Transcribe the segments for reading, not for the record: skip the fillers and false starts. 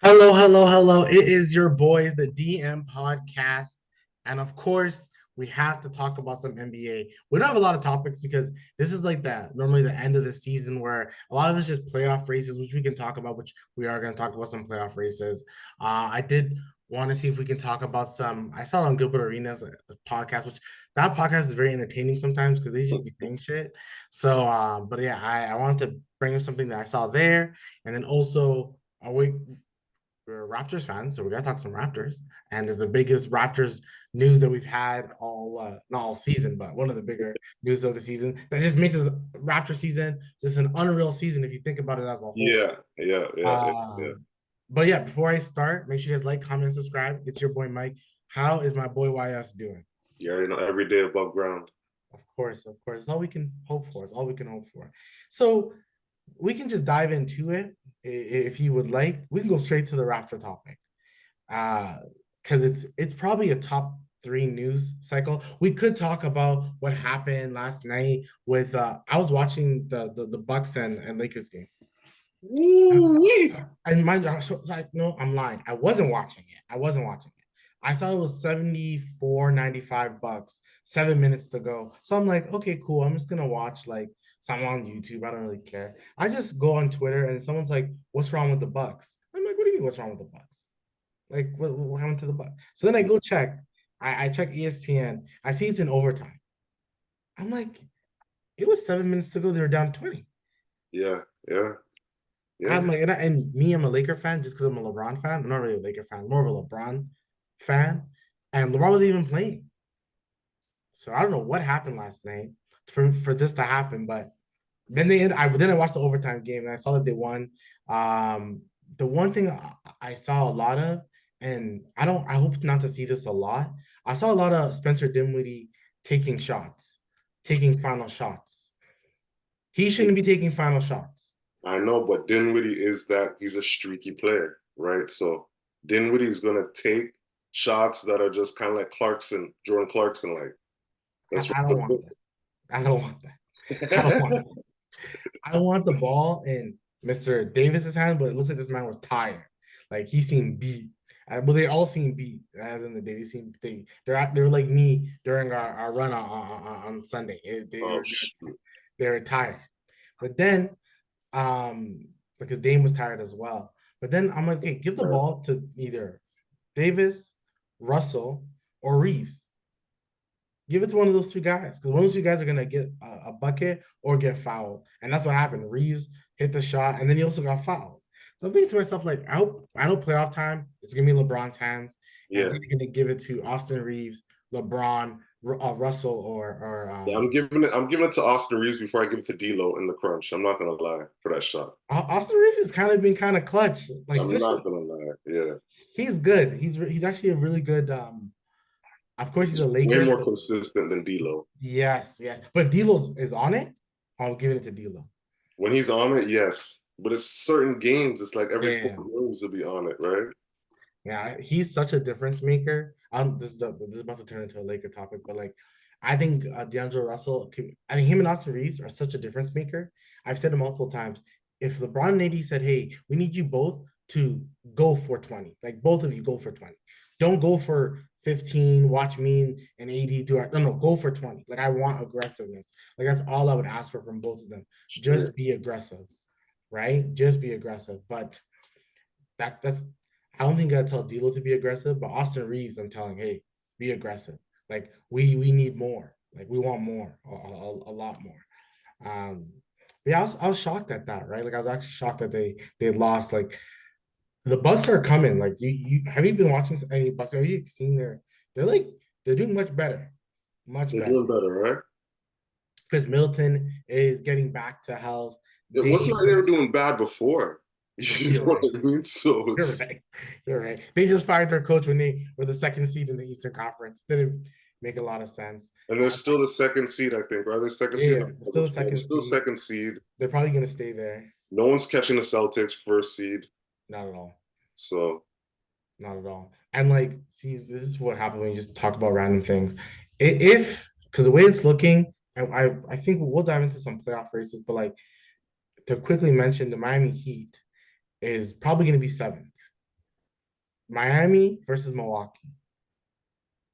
Hello, hello, hello. It is your boys, the DM podcast. And of course, we have to talk about some NBA. We don't have a lot of topics because this is like that normally the end of the season where a lot of it's just playoff races, which we can talk about, which we are going to talk about some playoff races. I did want to see if we can talk about some. I saw it on Gilbert Arenas podcast, which that podcast is very entertaining sometimes because they just be saying shit. So, but yeah, I wanted to bring up something that I saw there. And then also, we're Raptors fans, so we're gonna talk some Raptors. And there's the biggest Raptors news that we've had all not all season, but one of the bigger news of the season that just makes this Raptor season just an unreal season if you think about it as a whole. Yeah. But yeah, before I start, make sure you guys like, comment, and subscribe. It's your boy Mike. How is my boy YS doing? You already know every day above ground. Of course, of course. It's all we can hope for. It's all we can hope for. So we can just dive into it if you would like. We can go straight to the Raptor topic. Because it's probably a top three news cycle. We could talk about what happened last night with I was watching the Bucks and Lakers game. Woo-wee. And mind you, so no, I'm lying. I wasn't watching it. I wasn't watching it. I saw it was 74.95 bucks, 7 minutes to go. So I'm like, okay, cool. I'm just gonna watch like something on YouTube. I don't really care. I just go on Twitter and someone's like, what's wrong with the Bucks? I'm like, what do you mean what's wrong with the Bucks? Like what happened to the Bucks? So then I go check. I check ESPN. I see it's in overtime. I'm like, it was 7 minutes to go. They were down 20. Yeah, yeah, I'm yeah. like, and me, I'm a Laker fan just because I'm a LeBron fan. I'm not really a Laker fan, I'm more of a LeBron fan. And LeBron was even playing. So I don't know what happened last night for this to happen, but then I watched the overtime game and I saw that they won. The one thing I saw a lot of, and I hope not to see this a lot. I saw a lot of Spencer Dinwiddie taking shots, taking final shots. He shouldn't be taking final shots. I know, but Dinwiddie is that he's a streaky player, right? So Dinwiddie is gonna take shots that are just kind of like Clarkson, Jordan Clarkson, like that's I don't want that. I don't want that. I don't want that. I want the ball in Mr. Davis's hand, but it looks like this man was tired. Like he seemed beat. But they all seem beat at the end of the day. They were like me during our run on Sunday. oh shoot. They were tired. But then because Dame was tired as well. But then I'm like, okay, give the ball to either Davis, Russell, or Reeves. Give it to one of those two guys because one of those two guys are gonna get a bucket or get fouled, and that's what happened. Reeves hit the shot, and then he also got fouled. So I'm thinking to myself, like, I know playoff time, it's gonna be LeBron's hands, and it's Yeah. gonna give it to Austin Reeves, LeBron, Russell, or Yeah, I'm giving it to Austin Reeves before I give it to D'Lo in the crunch. I'm not gonna lie for that shot. Austin Reeves has kind of been kind of clutch. Like, I'm not especially gonna lie. Yeah. he's good. He's actually a really good. Of course, he's a Way Lakers. more So consistent than D'Lo. yes, yes. But if D'Lo is on it, I'm giving it to D'Lo. When he's on it, yes. But it's certain games, it's like every four Yeah. games to be on it, right? Yeah, he's such a difference maker. This is about to turn into a Laker topic, but like, I think D'Angelo Russell, I think him and Austin Reeves are such a difference maker. I've said it multiple times. If LeBron and AD said, "Hey, we need you both to go for 20," like both of you go for 20. Don't go for 15. Watch me and AD do it. No, go for 20. Like I want aggressiveness. Like that's all I would ask for from both of them. Yeah. Just be aggressive, right? Just be aggressive. But that's I don't think I tell D'Lo to be aggressive, but Austin Reeves, I'm telling, hey, be aggressive. Like we need more. Like we want more, a lot more. Um, yeah, I was shocked at that, right? Like I was actually shocked that they lost. Like the Bucks are coming. Like you have you been watching any Bucks? Have you seen they're like they're doing much They're better. doing better, right? Chris Middleton is getting back to health. It wasn't like they were doing bad before. You know You're what right. I mean? So You're it's right. You're right. They just fired their coach when they were the second seed in the Eastern Conference. Didn't make a lot of sense. and they're still the second seed, I think, right? They're second seed. Yeah, still the They're second still seed. second seed. They're probably gonna stay there. No one's catching the Celtics first seed. Not at all. So Not at all. And like, see, this is what happens when you just talk about random things. If because the way it's looking, and I think we'll dive into some playoff races, but like to quickly mention, the Miami Heat is probably going to be seventh. Miami versus Milwaukee.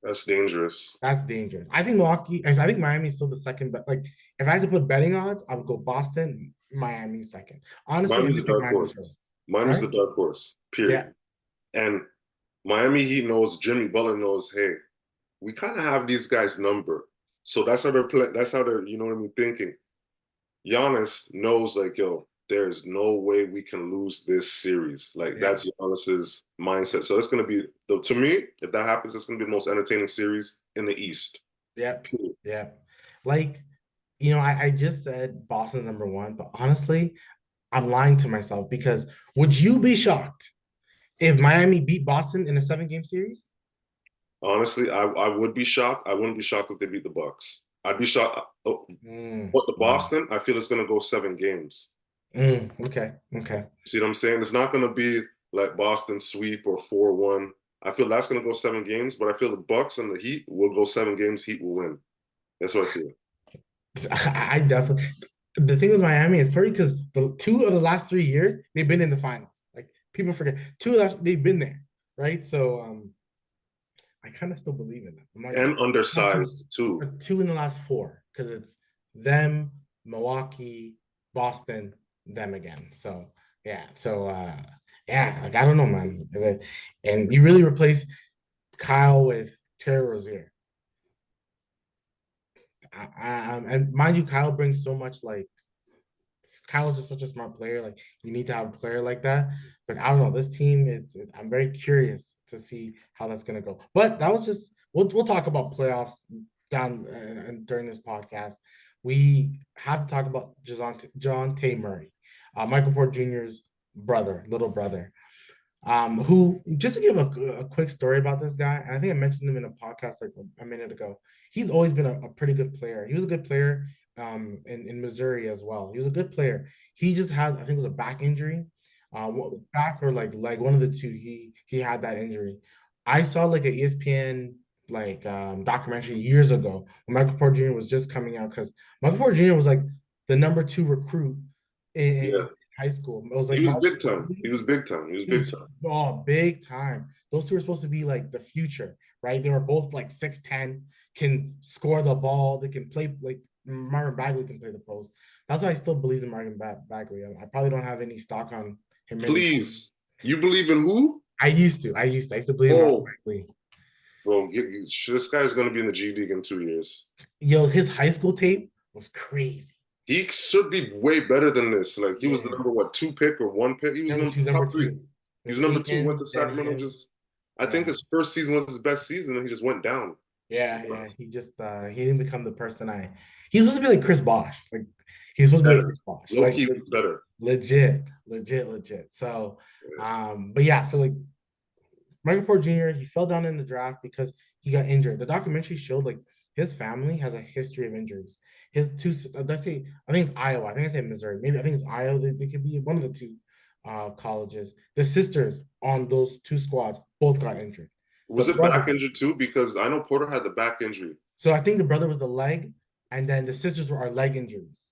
That's dangerous. That's dangerous. I think I think Miami is still the second, but like if I had to put betting odds, I would go Boston, Miami second. Honestly, I Miami's the would pick dark Miami horse. first. Miami's Sorry? the dark horse, Yeah. period. And Miami Heat knows, Jimmy Butler knows, hey, we kind of have these guys' number. So that's how they're playing. That's how they're, you know what I mean, thinking. Giannis knows, like, yo, there's no way we can lose this series. Like, Yeah. that's Giannis's mindset. So it's going to be, to me, if that happens, it's going to be the most entertaining series in the East. Yeah. Yeah. Like, I just said Boston's number one, but honestly, I'm lying to myself because would you be shocked if Miami beat Boston in a 7 game series? Honestly, I would be shocked. I wouldn't be shocked if they beat the Bucks. I'd be shocked. Oh, Mm, but the mm, Boston, I feel it's going to go 7 games. okay. Okay. See what I'm saying? It's not going to be like Boston sweep or 4-1. I feel that's going to go 7 games, but I feel the Bucks and the Heat will go 7 games. Heat will win. That's what I feel. I definitely. The thing with Miami is probably because the 2 of the last 3 years they've been in the finals. Like people forget they've been there, right? So I kind of still believe in them. I'm like And not two, undersized too. two in the last four because it's them, Milwaukee, Boston, them again. So yeah, yeah, like I don't know, man. And you really replace Kyle with Terry Rozier. And mind you, Kyle brings so much like Kyle's just such a smart player. Like you need to have a player like that. But I don't know. This team, I'm very curious to see how that's gonna go. But that was just we'll talk about playoffs down and during this podcast. We have to talk about Jontay Murray, Michael Porter Jr.'s brother, little brother. Who just to give a quick story about this guy, and I think I mentioned him in a podcast like a minute ago. He's always been a pretty good player. He was a good player in Missouri as well. He was a good player. He just had, I think it was a back injury, back or like leg, one of the two. He had that injury. I saw like an ESPN like documentary years ago when Michael Porter Jr. was just coming out because Michael Porter Jr. was like the number two recruit in Yeah. high school. It was He like was big time. He was big time. He was he big was time. big time. Those two are supposed to be like the future, right? They were both like 6'10", can score the ball, they can play like Marvin Bagley can play the post. That's why I still believe in Marvin Bagley. I probably don't have any stock on him anymore. Please. You believe in who? I used to believe in Marvin Oh, Bagley. bro, this guy's going to be in the G League in 2 years. Yo, his high school tape was crazy. He should be way better than this. Like, he was the Yeah. number, what, 2 pick or 1 pick? He was Number number two, number top 3. two. He was With number 2, went Peyton, to then Sacramento. him. I think Yeah. his first season was his best season, and he just went down. Yeah. He just he didn't become the person he's supposed to be like Chris Bosh. Like he was supposed to be like Better. Chris Bosh. Low Like key better. legit. So but yeah, so like Michael Porter Jr., he fell down in the draft because he got injured. The documentary showed like his family has a history of injuries. His two, let's say, I think it's Iowa. I think I said Missouri. Maybe I think it's Iowa. They could be one of the two colleges. The sisters on those two squads both got injured. The Was it brother, back injury too? Because I know Porter had the back injury. so I think the brother was the leg, and then the sisters were our leg injuries.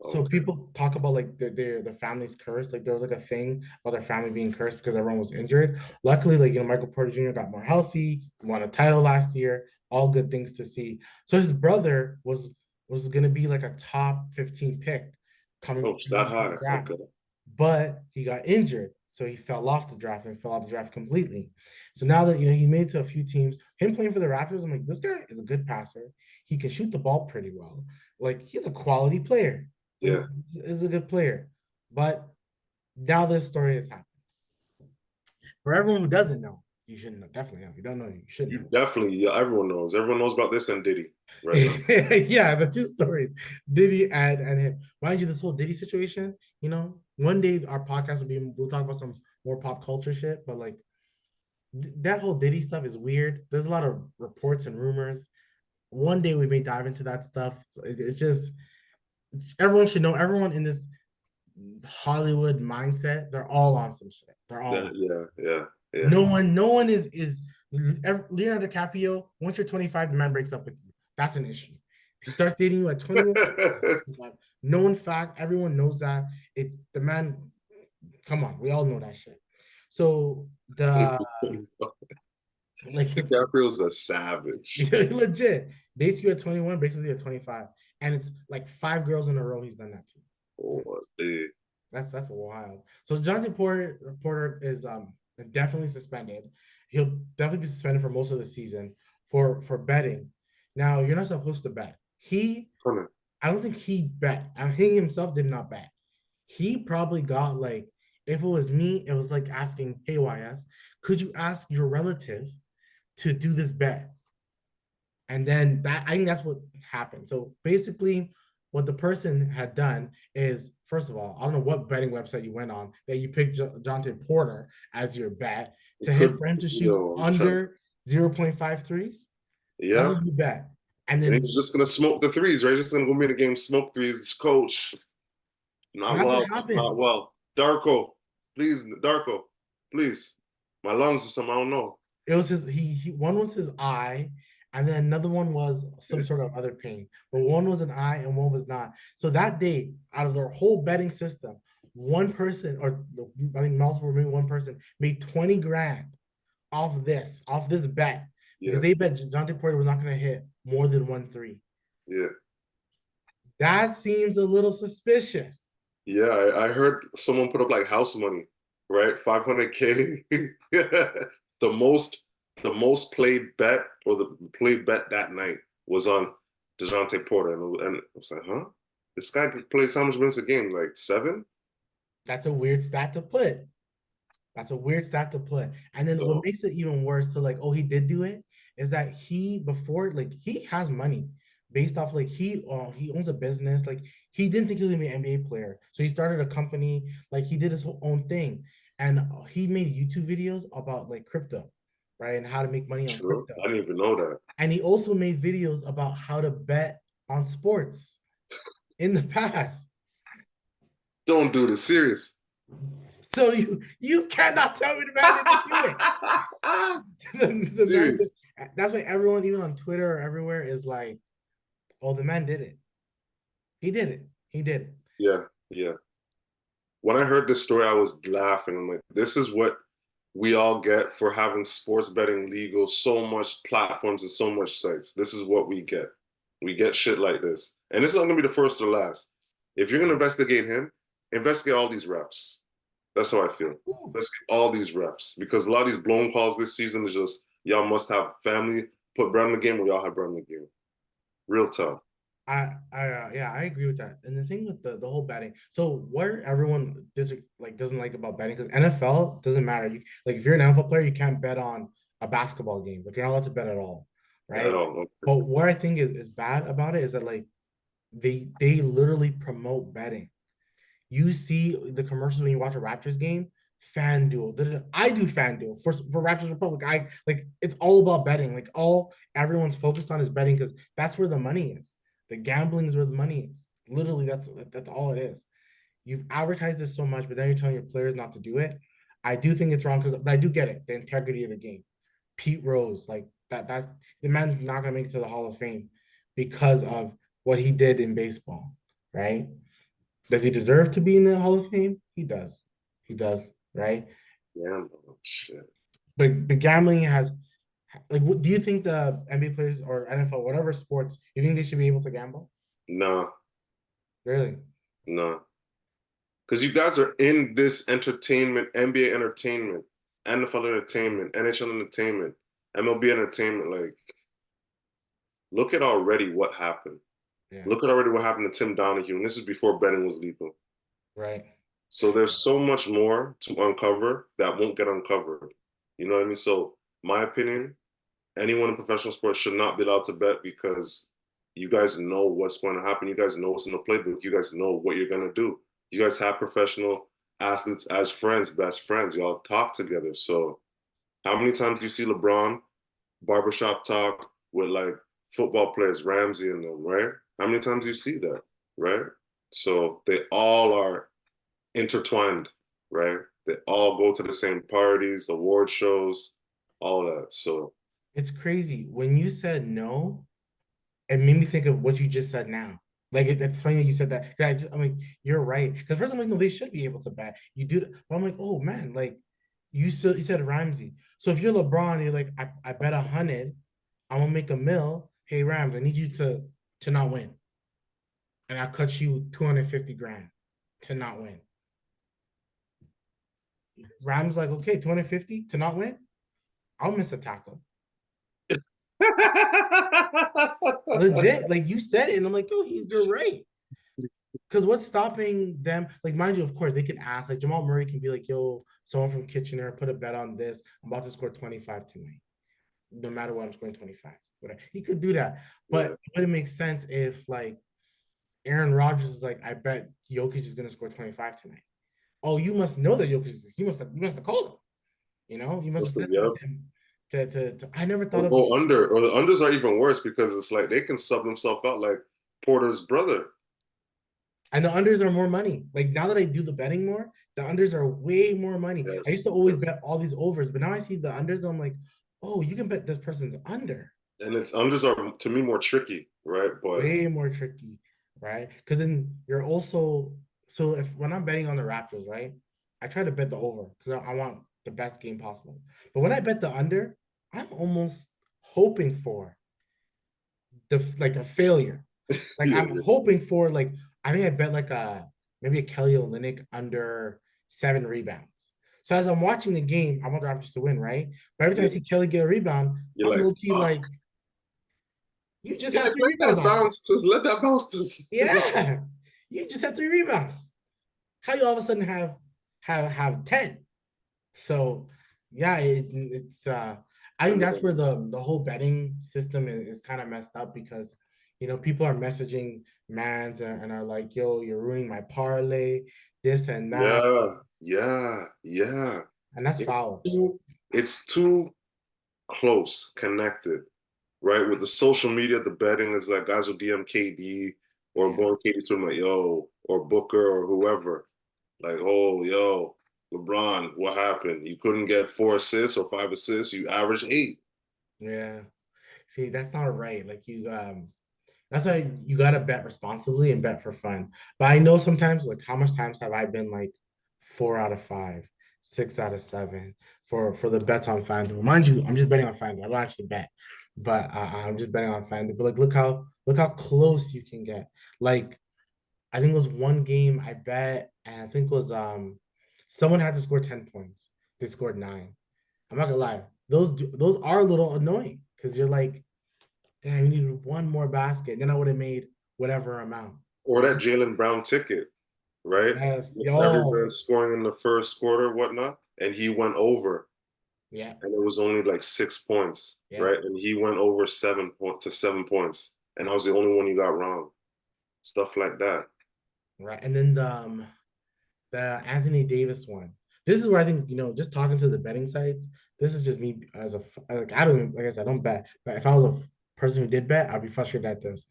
So Okay. people talk about like their family's cursed. Like there was like a thing about their family being cursed because everyone was injured. Luckily, like Michael Porter Jr. got more healthy, won a title last year. All good things to see. So his brother was gonna be like a top 15 pick Oh, coming it's that into the high. draft, Okay. but he got injured, so he fell off the draft and fell off the draft completely. So now that he made it to a few teams, him playing for the Raptors, I'm like, this guy is a good passer. He can shoot the ball pretty well. Like he's a quality player. Like Yeah. is a good player. But now this story has happened. For everyone who doesn't know, you shouldn't know. Definitely know. If you don't know, you shouldn't You know. definitely, yeah, everyone knows. Everyone knows about this and Diddy right now. Yeah, the two stories, Diddy and him. Mind you, this whole Diddy situation, one day our podcast we'll talk about some more pop culture shit, but like that whole Diddy stuff is weird. There's a lot of reports and rumors. One day we may dive into that stuff. It's just everyone should know. Everyone in this Hollywood mindset, they're all on some shit. They're all on. Yeah. No one is Leonardo DiCaprio. Once you're 25, the man breaks up with you. That's an issue. He starts dating you at 21. Known fact. Everyone knows that. The man. Come on, we all know that shit. So the like DiCaprio's a savage. legit dates you at 21, basically at 25. And it's like five girls in a row he's done that to. Oh, big. That's wild. So Jontay Porter is definitely suspended. He'll definitely be suspended for most of the season for betting. Now you're not supposed to bet. I don't think he bet. I think he himself did not bet. He probably got like, if it was me, it was like asking, hey YS, could you ask your relative to do this bet? And then that I think that's what happened. So basically, what the person had done is, first of all, I don't know what betting website you went on that you picked Jontay Porter as your bet to hit Could for him to shoot yo, I'm telling under 0.5 threes. That's yeah. what you bet. And And then he's just gonna smoke the threes, right? Just gonna go in the game, smoke threes. Coach, not that's what well, not happened. well. Darko, please, Darko, please. My lungs or something, I don't know. It was his he one was his eye, and then another one was some sort of other pain. But one was an eye and one was not. So that day, out of their whole betting system, one person, or I think multiple, maybe one person, made 20 grand off this bet because Yeah, they bet Jontay Porter was not going to hit more than 1 3. yeah, That seems a little suspicious. yeah. I heard someone put up like house money, right? 500K. The most, the most played bet or the played bet that night was on DeJounte Porter, and I was like, huh? This guy plays how much minutes a game? Like seven? That's a weird stat to put. That's a weird stat to put. And then what So makes it even worse to like, oh, he did do it, is that he before like he has money based off like he owns a business. Like he didn't think he was gonna be an NBA player. So he started a company, like he did his whole own thing. And he made YouTube videos about like crypto, right? And how to make money on true. crypto. I didn't even know that. And he also made videos about how to bet on sports in the past. Don't do this. Serious. So you cannot tell me the man didn't do it. The man Serious. that's why everyone, even on Twitter or everywhere, is like, oh, the man did it. He did it. He did it. Yeah, yeah. When I heard this story, I was laughing. I'm like, this is what we all get for having sports betting legal, so much platforms and so much sites. This is what we get. We get shit like this. And this is not gonna be the first or last. If you're gonna investigate him, investigate all these refs. That's how I feel. Investigate all these refs. Because a lot of these blown calls this season is just y'all must have family, put bread in the game, or y'all have bread in the game. Real tough. Yeah, I agree with that. And the thing with the whole betting, so what everyone doesn't like about betting, because NFL doesn't matter. You like if you're an NFL player, you can't bet on a basketball game. Like you're not allowed to bet at all, At right? all. But what I think is bad about it is that like they literally promote betting. You see the commercials when you watch a Raptors game, FanDuel. I do FanDuel for Raptors Republic. I like it's all about betting. Like all everyone's focused on is betting because that's where the money is. The gambling is where the money is. Literally, that's all it is. You've advertised this so much, but then you're telling your players not to do it. I do think it's wrong but I do get it. The integrity of the game. Pete Rose, like that's the man's not gonna make it to the Hall of Fame because of what he did in baseball, right? Does he deserve to be in the Hall of Fame? He does. He does, right? Yeah, shit. But gambling has like do you think the NBA players or NFL, whatever sports, you think they should be able to gamble? Nah, Really? nah. Because you guys are in this entertainment, NBA entertainment, NFL entertainment, NHL entertainment, MLB entertainment. Like, look at already what happened. Yeah. Look at already what happened to Tim Donahue. And this is before betting was legal. Right. So there's so much more to uncover that won't get uncovered. You know what I mean? So, my opinion, anyone in professional sports should not be allowed to bet because you guys know what's going to happen. You guys know what's in the playbook. You guys know what you're going to do. You guys have professional athletes as friends, best friends. Y'all talk together. So how many times do you see LeBron barbershop talk with like football players, Ramsey and them, right? How many times do you see that, right? So they all are intertwined, right? They all go to the same parties, award shows, all that. So It's crazy. When you said no, it made me think of what you just said now. Like it's funny that you said that. I mean, you're right. Because first I'm like, no, they should be able to bet. You do, but I'm like, oh man, like You said Ramsey. So if you're LeBron, you're like, I bet 100, I'm gonna make a mill. Hey Rams, I need you to not win. And I'll cut you 250 grand to not win. Rams like, okay, 250 to not win? I'll miss a tackle. Legit, like you said it, and I'm like, oh, you're right. Because what's stopping them? Like, mind you, of course, they can ask. Like Jamal Murray can be like, yo, someone from Kitchener, put a bet on this. I'm about to score 25 tonight. No matter what, I'm scoring 25. Whatever. He could do that. But Yeah, it wouldn't make sense if like Aaron Rodgers is like, I bet Jokic is gonna score 25 tonight. Oh, you must know that Jokic is you must have called him. You know, you must have must said have, something yeah. to him I never thought Or of the go under, or the unders are even worse because it's like they can sub themselves out like Porter's brother. and the unders are more money. Like now that I do the betting more, the unders are way more money. I used Yes, to always yes. bet all these overs, but now I see the unders. I'm like, oh, you can bet this person's under. And it's unders are to me more tricky, right? But Way more tricky, right? Because then you're also so if when I'm betting on the Raptors, right? I try to bet the over because I want the best game possible. But when I bet the under, I'm almost hoping for the like a failure. Like yeah, I'm hoping for like I think I bet like a maybe a Kelly Olynyk under 7 rebounds. So as I'm watching the game, I want the Raptors to win, right? But every time I yeah. see Kelly get a rebound, You're I'm like, low key oh, like, you just you're had like, three let rebounds that last night. bounce, just let that bounce. Just Yeah, you just had 3 rebounds. How you all of a sudden have 10? So yeah, it's I I think that's where know. the whole betting system is kind of messed up because people are messaging mans and are like, yo, you're ruining my parlay, this and that, Yeah, yeah, yeah. and that's It's foul. it's too close, connected, right? With the social media, the betting is like guys will DM KD or Yeah, go on KD's to like, yo, or Booker or whoever. Like, oh, yo, LeBron, what happened? You couldn't get 4 assists or 5 assists. You averaged 8. yeah. See, that's not right. Like that's why you gotta bet responsibly and bet for fun. But I know sometimes, like, how much times have I been like 4 out of 5, 6 out of 7 for the bets on FanDuel? Mind you, I'm just betting on FanDuel. I don't actually bet, but I'm just betting on FanDuel. But like, look how close you can get. Like, I think it was one game I bet, and I think it was someone had to score 10 points. They scored 9. I'm not gonna lie, those are a little annoying because you're like, damn, we needed one more basket. Then I would have made whatever amount. Or that Jalen Brown ticket, right? Yes, With yo, everyone scoring in the first quarter, whatnot, and he went over, yeah, and it was only like 6 points, yeah, right? And he went over 7 points, and I was the only one you got wrong. Stuff like that. right. And then the Anthony Davis one. This is where I think just talking to the betting sites. This is just me as like I don't even, like I said, I don't bet, but if I was a person who did bet, I'd be frustrated at this.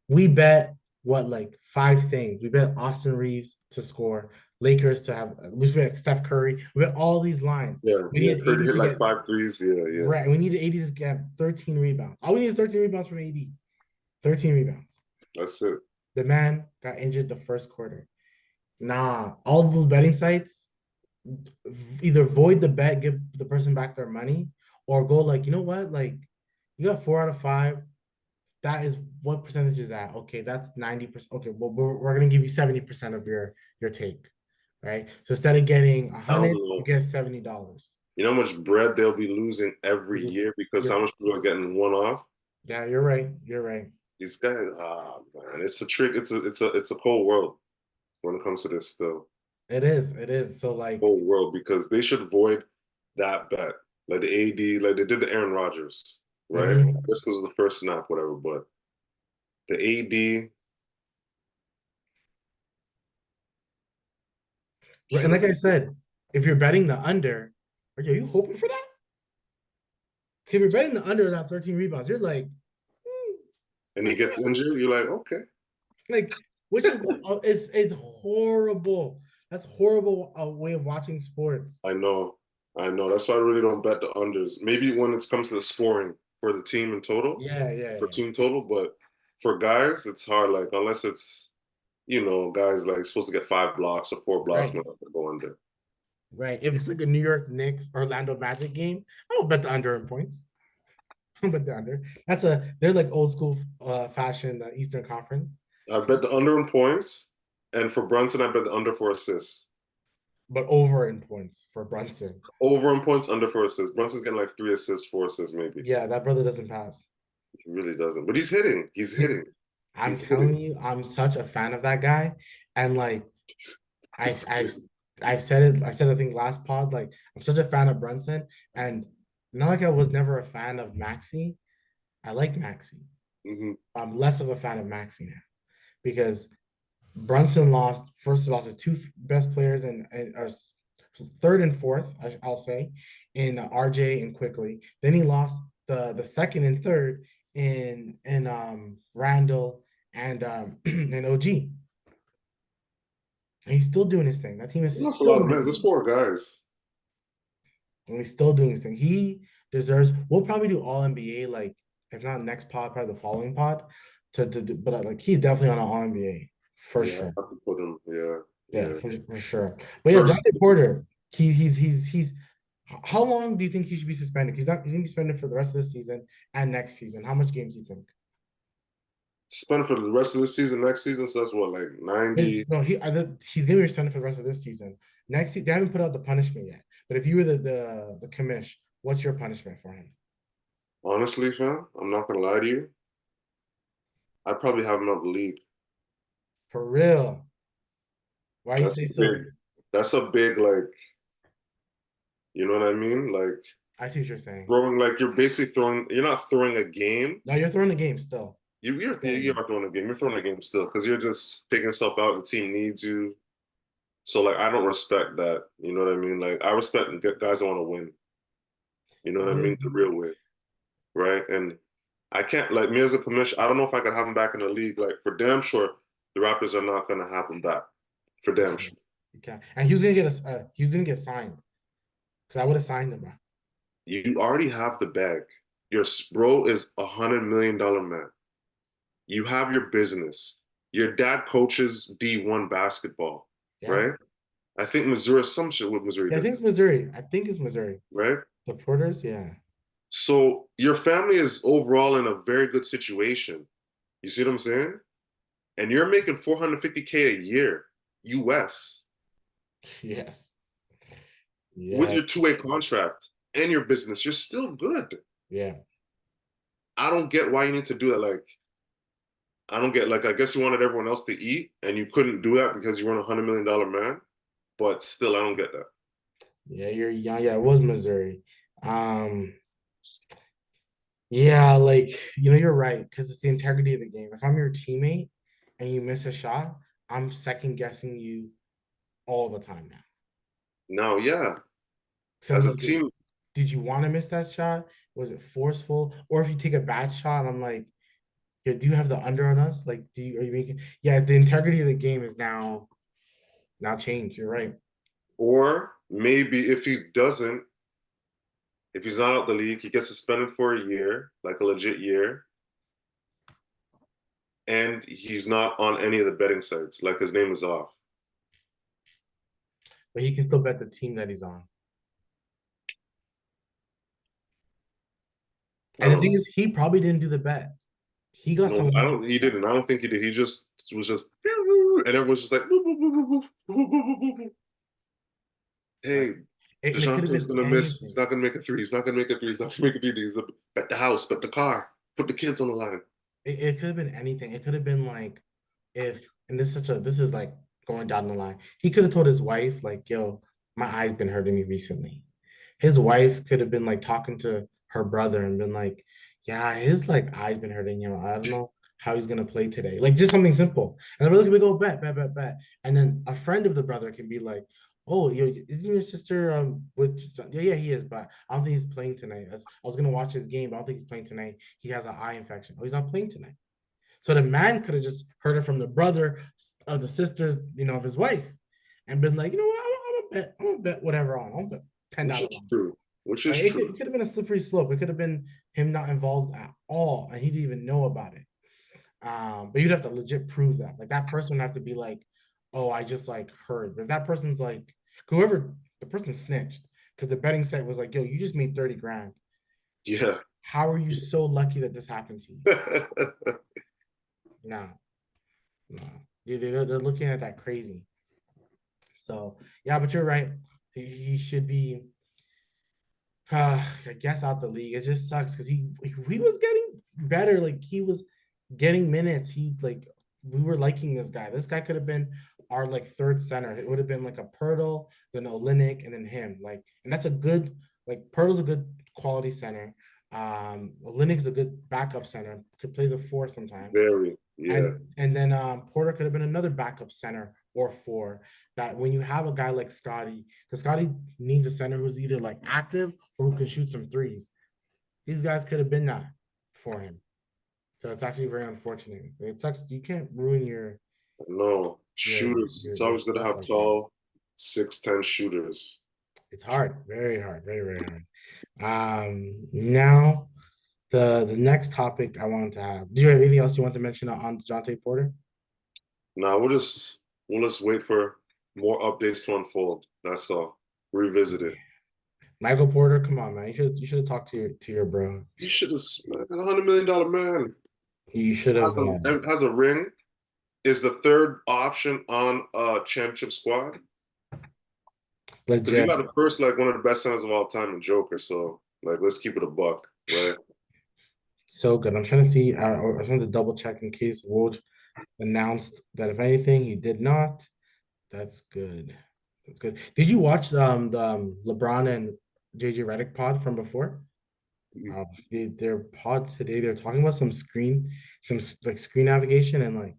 We bet what like 5 things. We bet Austin Reeves to score, Lakers to have. We bet Steph Curry. We bet all these lines. Yeah, We yeah. needed Curry 80 hit to like get 5 threes. Yeah, yeah. right. We needed 80 to get 13 rebounds. All we need is 13 rebounds from AD. 13 rebounds. That's it. The man got injured the first quarter. Nah, all those betting sites either void the bet, give the person back their money, or go like, you know what? Like, you got 4 out of 5. That is what percentage is that? Okay, that's 90%. Okay, well, we're gonna give you 70% of your take, right? So instead of getting a I don't hundred, you know. get $70. You know how much bread they'll be losing You every just year because you're how much people are getting one off? yeah, you're right. You're right. These guys, man, it's a trick. It's a cold world when it comes to this still. It is. It is. So like, Whole world because they should void that bet. Like the AD, like they did the Aaron Rodgers, right? mhm. This was the first snap, whatever, but the AD Right, and should have like I said, if you're betting the under, are you hoping for that? If you're betting the under that 13 rebounds, you're like, and he like gets what? injured, you're like, okay. Like, which is it's horrible. That's horrible way of watching sports. I know. I know. That's why I really don't bet the unders. Maybe when it comes to the scoring for the team in total, Yeah, yeah, for yeah. team total, but for guys, it's hard. Like unless it's guys like supposed to get 5 blocks or 4 blocks, Right. might have to go under. Right. If it's like a New York Knicks Orlando Magic game, I will bet the under in points. I'll bet the under. They're like old school fashion Eastern Conference, I bet the under in points, and for Brunson, I bet the under for assists. but over in points for Brunson. Over in points, under for assists. Brunson's getting like 3 assists, 4 assists, maybe. Yeah, that brother doesn't pass. He really doesn't, but he's hitting. He's hitting. I'm He's hitting. telling you, I'm such a fan of that guy. And like I've He's I've hitting. I've said it, I said I think last pod, like I'm such a fan of Brunson. And not like I was never a fan of Maxi. I like Maxi. Mm-hmm. I'm less of a fan of Maxi now because Brunson lost his two best players and or third and fourth, I'll say, in RJ and Quickly. Then he lost the second and third in Randall and OG. And he's still doing his thing. That team He is lost a still lot of minutes. winning. There's 4 guys. And he's still doing his thing. He deserves. We'll probably do all NBA, like if not next pod, probably the following pod. To do, but like he's definitely on an all NBA for Yeah, sure. I have to put him. Yeah, Yeah, yeah. for sure. But yeah, First, Jontay Porter, he's. How long do you think he should be suspended? He's gonna be suspended for the rest of this season and next season. How much games do you think? spend for the rest of the season, next season. So that's what, like 90. No, he's gonna be suspended for the rest of this season. They haven't put out the punishment yet. But if you were the commish, what's your punishment for him? Honestly, fam, I'm not gonna lie to you. I'd probably have him out of the league. For real? Why you That's say a big. so? That's a big, like, you know what I mean? Like I see what you're saying. throwing, like you're basically throwing. You're not throwing a game. No, you're throwing the game still. You are throwing a game. You're throwing a game still because you're just taking yourself out. The team needs you. So like, I don't respect that. You know what I mean? Like I respect guys that want to win. You know what I Yeah. mean? The real way, right? And I can't, like, me as a commissioner. I don't know if I could have him back in the league. Like for damn sure, the Raptors are not gonna have him back. For damn sure. Okay. And he was gonna get signed because I would have signed him, bro. You already have the bag. Your bro is $100 million man. You have your business. Your dad coaches D1 basketball, Yeah. right? I think Missouri, some shit with Missouri Yeah, I did, think it's Missouri. I think it's Missouri. right? The Porters, yeah. So your family is overall in a very good situation. You see what I'm saying? And you're making 450K a year, US, Yes. with Yeah. your two-way contract and your business. You're still good. Yeah. I don't get why you need to do that. Like, I don't get, like, I guess you wanted everyone else to eat and you couldn't do that because you weren't $100 million man. But still, I don't get that. Yeah, you're young. Yeah, it was Missouri. Um, yeah, like you're right, because it's the integrity of the game. If I'm your teammate and you miss a shot, I'm second guessing you all the time now. Now, yeah, So I'm as a like, team, did you want to miss that shot? Was it forceful? Or if you take a bad shot, I'm like, yeah, do you have the under on us? Like, are you making? Yeah, the integrity of the game is now changed. You're right. or maybe if he doesn't, if he's not out the league, he gets suspended for a year, like a legit year, and he's not on any of the betting sites, like his name is off. But he can still bet the team that he's on. I And the don't thing know. is, he probably didn't do the bet. He got No, someone I else to don't. do He the bet. didn't. I don't think he did. He just was just, and everyone's just like, "Boop, boop, boop, boop, boop, boop, boop, boop, boop." Right. Hey, And it could have DeJounte's been gonna miss. He's anything. not gonna make a three. He's not gonna make a three. He's not gonna make a three. He's bet the house, bet the car, put the kids on the line. It could have been anything. It could have been like if, and this is like going down the line. He could have told his wife, like, yo, my eye's been hurting me recently. His wife could have been like talking to her brother and been like, yeah, his like eyes been hurting him. I don't know how he's gonna play today. Like just something simple. And the brother could be go bet. And then a friend of the brother can be like, oh, isn't your sister with yeah, he is, but I don't think he's playing tonight. I was gonna watch his game, but I don't think he's playing tonight. He has an eye infection. Oh, he's not playing tonight. So the man could have just heard it from the brother of the sisters, of his wife, and been like, you know what, I'm gonna bet whatever on. I'm gonna bet ten Which is dollars on. true. Which is Right? true. It could have been a slippery slope. It could have been him not involved at all, and he didn't even know about it. But you'd have to legit prove that. Like that person would have to be like, "Oh, I just like heard." But if that person's like, whoever the person snitched because the betting site was like, yo, you just made 30 grand. Yeah. How are you so lucky that this happened to you? No, no. They're looking at that crazy. So yeah, but you're right. He should be I guess out the league. It just sucks because he was getting better. Like he was getting minutes. He like we were liking this guy. This guy could have been our like third center. It would have been like a Pirtle, then Olenek, and then him. Like, and that's a good like Pirtle's a good quality center. Olenek is a good backup center. Could play the four sometimes. Very, yeah. And then Porter could have been another backup center or four. That when you have a guy like Scotty, because Scotty needs a center who's either like active or who can shoot some threes. These guys could have been that for him. So it's actually very unfortunate. It sucks. You can't ruin No, shooters. It's your always good to stuff have like that. tall 6'10" shooters. It's hard, very hard, very very hard. Now the next topic I wanted to have. Do you have anything else you want to mention on Jontay Porter? Now we'll just wait for more updates to unfold. That's all. Revisit it. Michael Porter, come on, man. You should have talked to your bro. You should have $100 million man. You should have Has a ring. Is the third option on a championship squad. Because you legit got the first like one of the best centers of all time in Joker. So like let's keep it a buck, right? so good. I'm trying to see. I was trying to double check in case Woj announced that if anything he did not. That's good. That's good. Did you watch the LeBron and JJ Redick pod from before? Their pod today. They're talking about some like screen navigation and like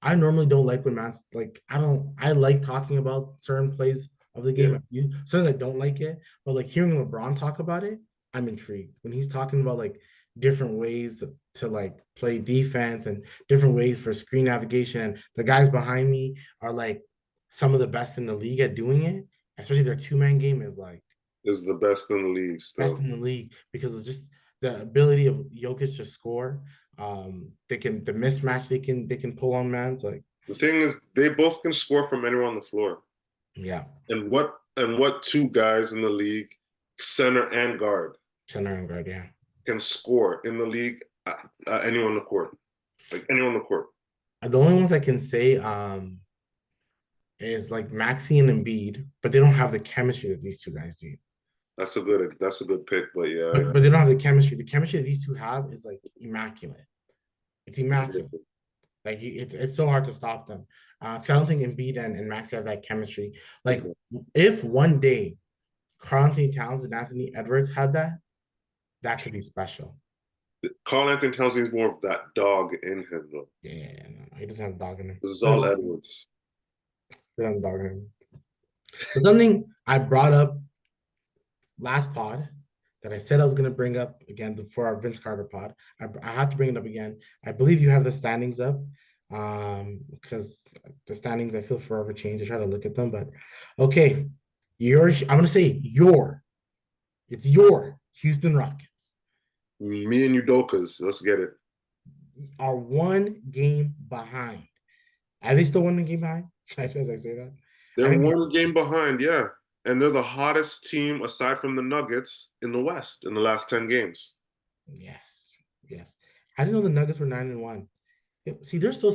I normally don't like when man's like I like talking about certain plays of the Yeah. game. You certainly I don't like it, but like hearing LeBron talk about it, I'm intrigued. When he's talking about like different ways to like play defense and different ways for screen navigation, and the guys behind me are like some of the best in the league at doing it, especially their two-man game is like Is the best in the league best still. in the league because it's just the ability of Jokic to score. They can the mismatch they can pull on man's like The thing is, they both can score from anywhere on the floor. yeah. And what two guys in the league, center and guard, Center and guard, yeah. can score in the league anyone on the court, like anyone on the court. The only ones I can say is like Maxi and Embiid, but they don't have the chemistry that these two guys do. That's a good pick, but yeah, But they don't have the chemistry. The chemistry that these two have is like immaculate. It's immaculate. Like it's so hard to stop them. Because I don't think Embiid and Maxi have that chemistry. Like if one day Karl Anthony Towns and Anthony Edwards had that, that could be special. Carl Anthony Towns needs more of that dog in him, though. Yeah, no, he doesn't have a dog in him. This is all Edwards. He doesn't have a dog in him. But something I brought up last pod that I said I was going to bring up again for our Vince Carter pod. I have to bring it up again. I believe you have the standings up because the standings I feel forever change. I try to look at them, but okay. I'm going to say it's your Houston Rockets Me and Udokas, let's get it. are 1 game behind. Are they still 1 game behind? As I say that? They're 1 game behind, yeah. And they're the hottest team aside from the Nuggets in the West in the last 10 games. Yes, yes. I didn't know the Nuggets were 9-1. See, they're so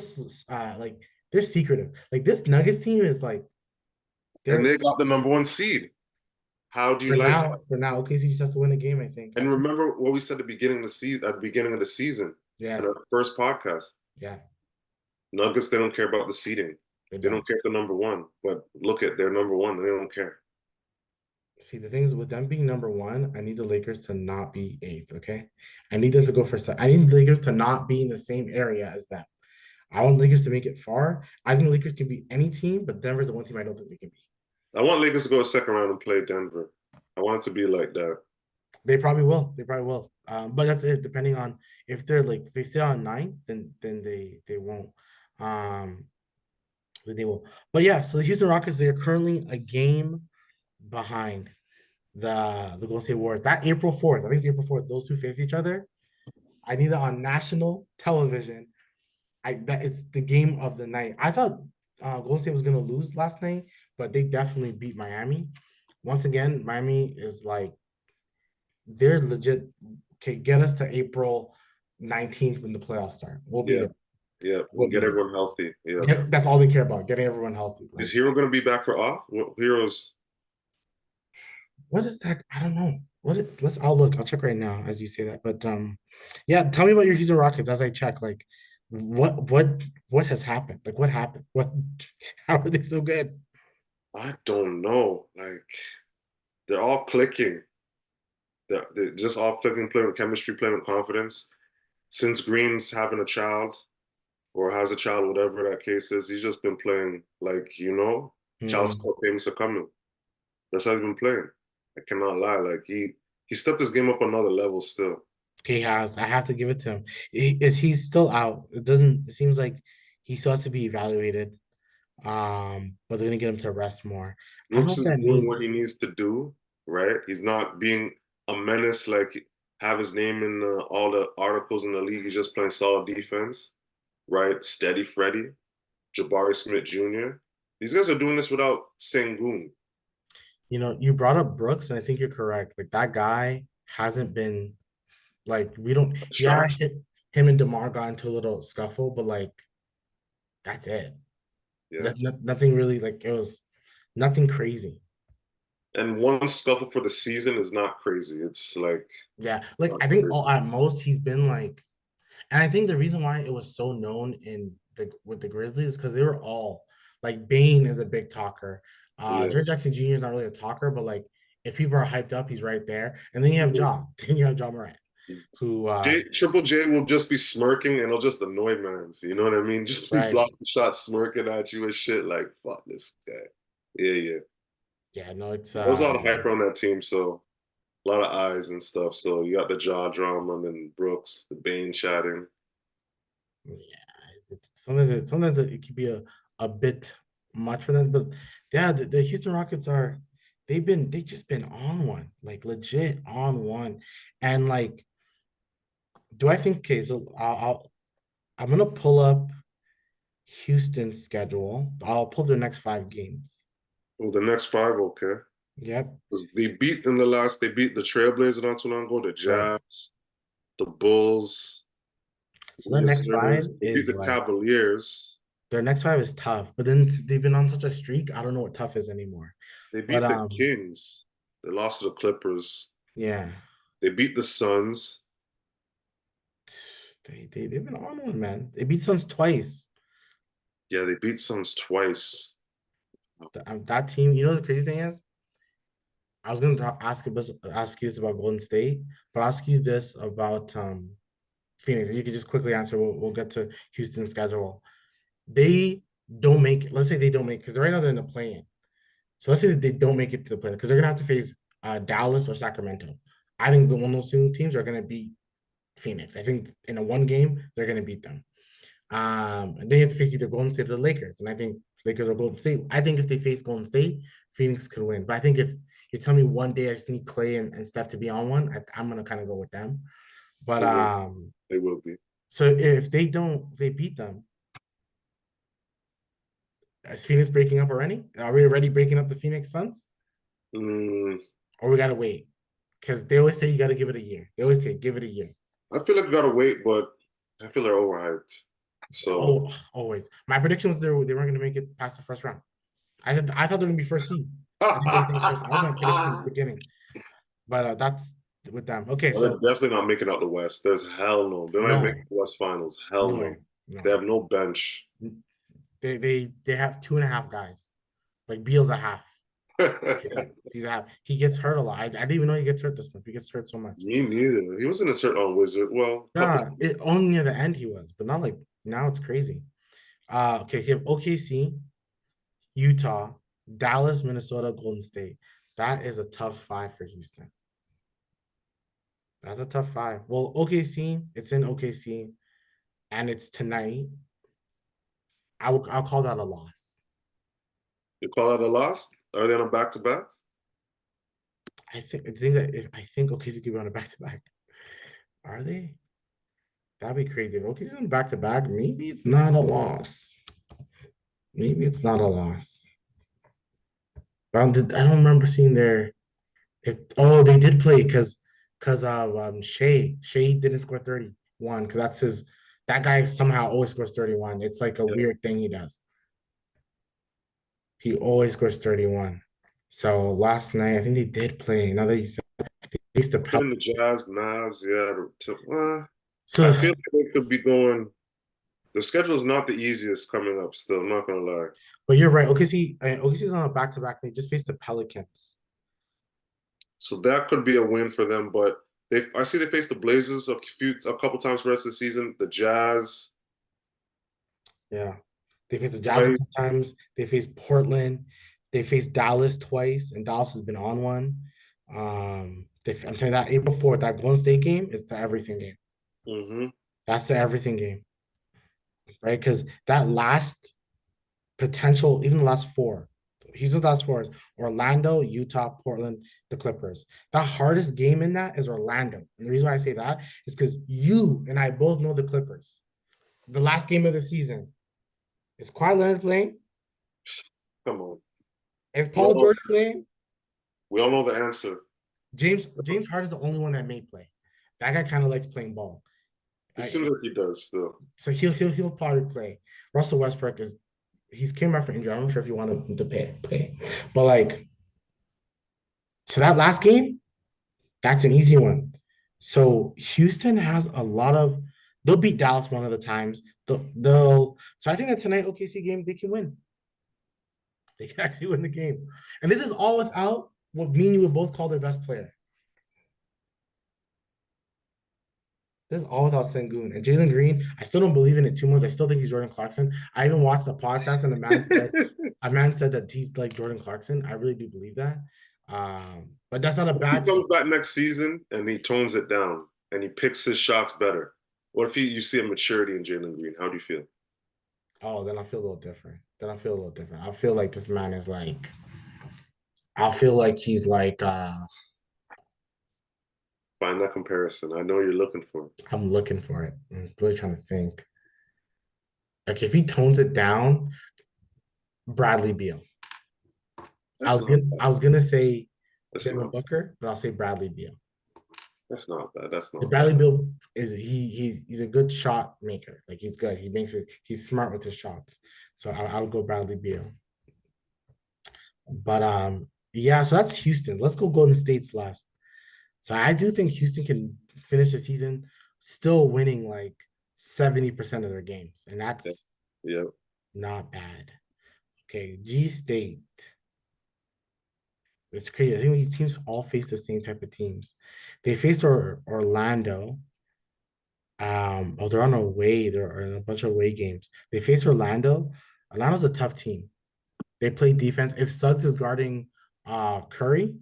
like they're secretive. Like this Nuggets team is like And they're they got the number 1 seed. How do you like that? for now. OKC just has to win a game, I think. And remember what we said at the beginning of the season Yeah, in our first podcast. yeah, Nuggets, they don't care about the seeding. they They don't care if they're number 1. But look at they're number 1 and they don't care. See, the thing is, with them being number 1, I need the Lakers to not be 8th. Okay, I need them to go for. I need the Lakers to not be in the same area as them. I want Lakers to make it far. I think Lakers can beat any team, but Denver's the one team I don't think they can beat. I want Lakers to go a second round and play Denver. I want it to be like that. They probably will. They probably will. But that's it. Depending on if they're like if they stay on 9, then they won't. Then they will. But yeah, so the Houston Rockets, they are currently a game behind the Golden State Warriors. That April 4th, I think it's April 4th. Those two face each other. I need that on national television. That it's the game of the night. I thought Golden State was gonna lose last night, but they definitely beat Miami. once again, Miami is like they're legit. Okay, get us to April 19th when the playoffs start. We'll be Yeah, there. yeah. We'll We'll be get there. everyone healthy. Yeah. Yeah, that's all they care about, getting everyone healthy. Is Like, Hero gonna be back for off? What Heroes? what is that? I don't know. Let's I'll look. I'll check right now as you say that. But yeah, tell me about your Houston Rockets as I check. Like, what has happened? Like, what happened? What? How are they so good? I don't know. Like they're all clicking. They're just all clicking, playing with chemistry, playing with confidence. Since Green's having a child or has a child, whatever that case is, he's just been playing like, child Hmm. support payments are coming. That's how he's been playing. I cannot lie. Like he stepped his game up another level still. He has. I have to give it to him. He's still out. It doesn't. It seems like he still has to be evaluated. But they're gonna get him to rest more. I don't know Brooks if is that doing means, what he needs to do, right? He's not being a menace, like have his name in all the articles in the league. He's just playing solid defense, right? Steady Freddie, Jabari Smith Jr. These guys are doing this without Sengun. you brought up Brooks, and I think you're correct. Like that guy hasn't been like we don't. Yeah, Distraction. him and Demar got into a little scuffle, but like that's it. Yeah. Nothing really like it was nothing crazy. And one scuffle for the season is not crazy. It's like Yeah, like not I think crazy. at most he's been like, and I think the reason why it was so known in the with the Grizzlies is because they were all like Bane is a big talker. Yeah. Jaren Jackson Jr. is not really a talker, but like if people are hyped up, he's right there. And then you have Mhm. Ja, then you have Ja Morant, who Triple J will just be smirking and it'll just annoy mans. You know what I mean? Just be right. blocking shots, smirking at you and shit. Like, fuck this guy. Yeah, yeah. Yeah, no, it's There was a lot of hype on that team, so a lot of eyes and stuff. So you got the jaw drama and then Brooks, the Bane chatting. yeah, it's sometimes it could be a bit much for them. But yeah, the Houston Rockets are they just been on one, like legit on one. And like, do I think okay, so I'm gonna pull up Houston's schedule. I'll pull their next 5 games. Well, the next five, okay. Yep, 'Cause they beat the Trailblazers not too long ago, the right. Jazz, the Bulls, So their next five Wizards. They beat is the like Cavaliers. their next five is tough, but then they've been on such a streak. I don't know what tough is anymore. They But beat the Kings. They lost to the Clippers. yeah, They beat the Suns. they've been on one, man. They beat Suns twice. Yeah, they beat Suns twice. That team, you know the crazy thing is, I was going to ask you this about Golden State, but I'll ask you this about Phoenix. You can just quickly answer. We'll get to Houston's schedule. They don't make. Let's say they don't make because right now they're in the play-in. So let's say that they don't make it to the play because they're gonna have to face Dallas or Sacramento. I think the one of those two teams are gonna beat Phoenix. I think in a one game they're gonna beat them. And then you have to face either Golden State or the Lakers. And I think Lakers or Golden State. I think if they face Golden State, Phoenix could win. But I think if you're telling me one day I just need Clay and Steph to be on one, I'm gonna kind of go with them. But They will. They will be. so if they don't, if they beat them, is Phoenix breaking up already? Are we already breaking up the Phoenix Suns? Mm, Or we gotta wait? Because they always say you gotta give it a year. They always say give it a year. I feel like we gotta wait, but I feel they're overhyped. So Oh, always. My prediction was they weren't gonna make it past the first round. I thought they were gonna be first seed. I think they were finished first. That was my prediction from the beginning. But that's with them. Okay, well, they're so definitely not making out the West. There's hell no. They're not making no, the West Finals. Hell no no. way, no. They have no bench. They have 2.5 guys. Like Beal's a half. He's a half. He gets hurt a lot. I didn't even know he gets hurt this month. He gets hurt so much. Me neither. He was in a certain on Wizard. Well, a couple. Yeah, it only near the end he was, but not like now it's crazy. Okay, you have OKC, Utah, Dallas, Minnesota, Golden State. That is a tough five for Houston. That's a tough five. Well, OKC, it's in OKC, and it's tonight. I'll call that a loss. You call that a loss? Are they on a back to back? I think OKC could be on a back to back. Are they? That'd be crazy. If OKC's on back to back, maybe it's not a loss. Maybe it's not a loss. I don't remember seeing their. Oh, they did play because of Shea didn't score 31 because that's his. That guy somehow always scores 31. It's like a Yeah. weird thing he does. He always scores 31. So last night, I think they did play. Now that you said they faced the Put in the Pelicans. Jazz, Mavs, yeah. So, I feel like they could be going. The schedule is not the easiest coming up still, I'm not gonna lie. but you're right. OKC's on a back-to-back. They just faced the Pelicans. So that could be a win for them, but I see they faced the Blazers a couple times for the rest of the season. The Jazz, Yeah. They faced the Jazz a I couple times. They faced Portland. They faced Dallas twice, and Dallas has been on one. I'm telling you that April 4th, that Golden State game is the everything game. hmm That's the everything game, right? Because that last potential, even the last four, he's the last four is Orlando, Utah, Portland, the Clippers. The hardest game in that is Orlando. And the reason why I say that is because you and I both know the Clippers. The last game of the season is Kawhi Leonard playing. come on. Is We all Paul know, George playing? we all know the answer. James Harden is the only one that may play. That guy kind of likes playing ball. It seems like he does still. So he'll probably play. Russell Westbrook is he's came back from injury. I'm not sure if you want him to play, but like so that last game, that's an easy one. So Houston has a lot of they'll beat Dallas one of the times. They'll so I think that tonight OKC game they can win. They can actually win the game, and this is all without what me and you would both call their best player. This is all without Sengun and Jalen Green. I still don't believe in it too much. I still think he's Jordan Clarkson. I even watched the podcast and a man said that he's like Jordan Clarkson. I really do believe that. But that's not a He bad comes thing. back next season and he tones it down and he picks his shots better. What if you see a maturity in Jalen Green? How do you feel? Oh, then I feel a little different. Then I feel a little different. I feel like this man is like I feel like he's like Find that comparison. I know you're looking for. I'm looking for it. I'm really trying to think. Like if he tones it down, Bradley Beal. That's not I bad. was gonna say That's Devin not. Booker, but I'll say Bradley Beal. That's not bad. That's not Bradley bad. Beal is he's a good shot maker. Like he's good. He makes it. He's smart with his shots. So I'll go Bradley Beal. But yeah. So that's Houston. Let's go Golden State's last. So I do think Houston can finish the season still winning like 70% of their games, and Yeah. that's Yeah. not bad. Okay, G State. It's crazy. I think these teams all face the same type of teams. They face Orlando. Oh, they're on a away. They're in a bunch of away games. They face Orlando. Orlando's a tough team. They play defense. If Suggs is guarding Curry,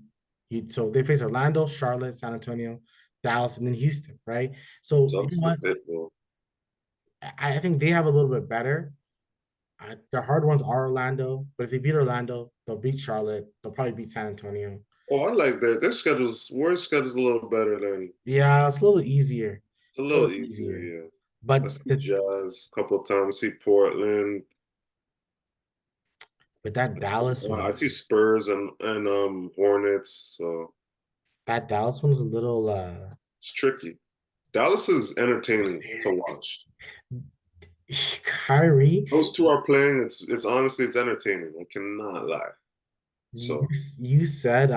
so they face Orlando, Charlotte, San Antonio, Dallas, and then Houston, right? So you Sucks know a what? bit, bro. I think they have a little bit better. Their hard ones are Orlando, but if they beat Orlando, they'll beat Charlotte. They'll probably beat San Antonio. Oh, I like that. Their schedule's a little better than Yeah, it's a little easier. it's a It's a little little easier, easier. yeah. I But see Jazz a couple of times. I see Portland. that Dallas I one, see Spurs and Hornets. So that Dallas one's a little it's tricky. Dallas is entertaining to watch. Kyrie, Those two are playing. It's honestly it's entertaining. I cannot lie. you, So you said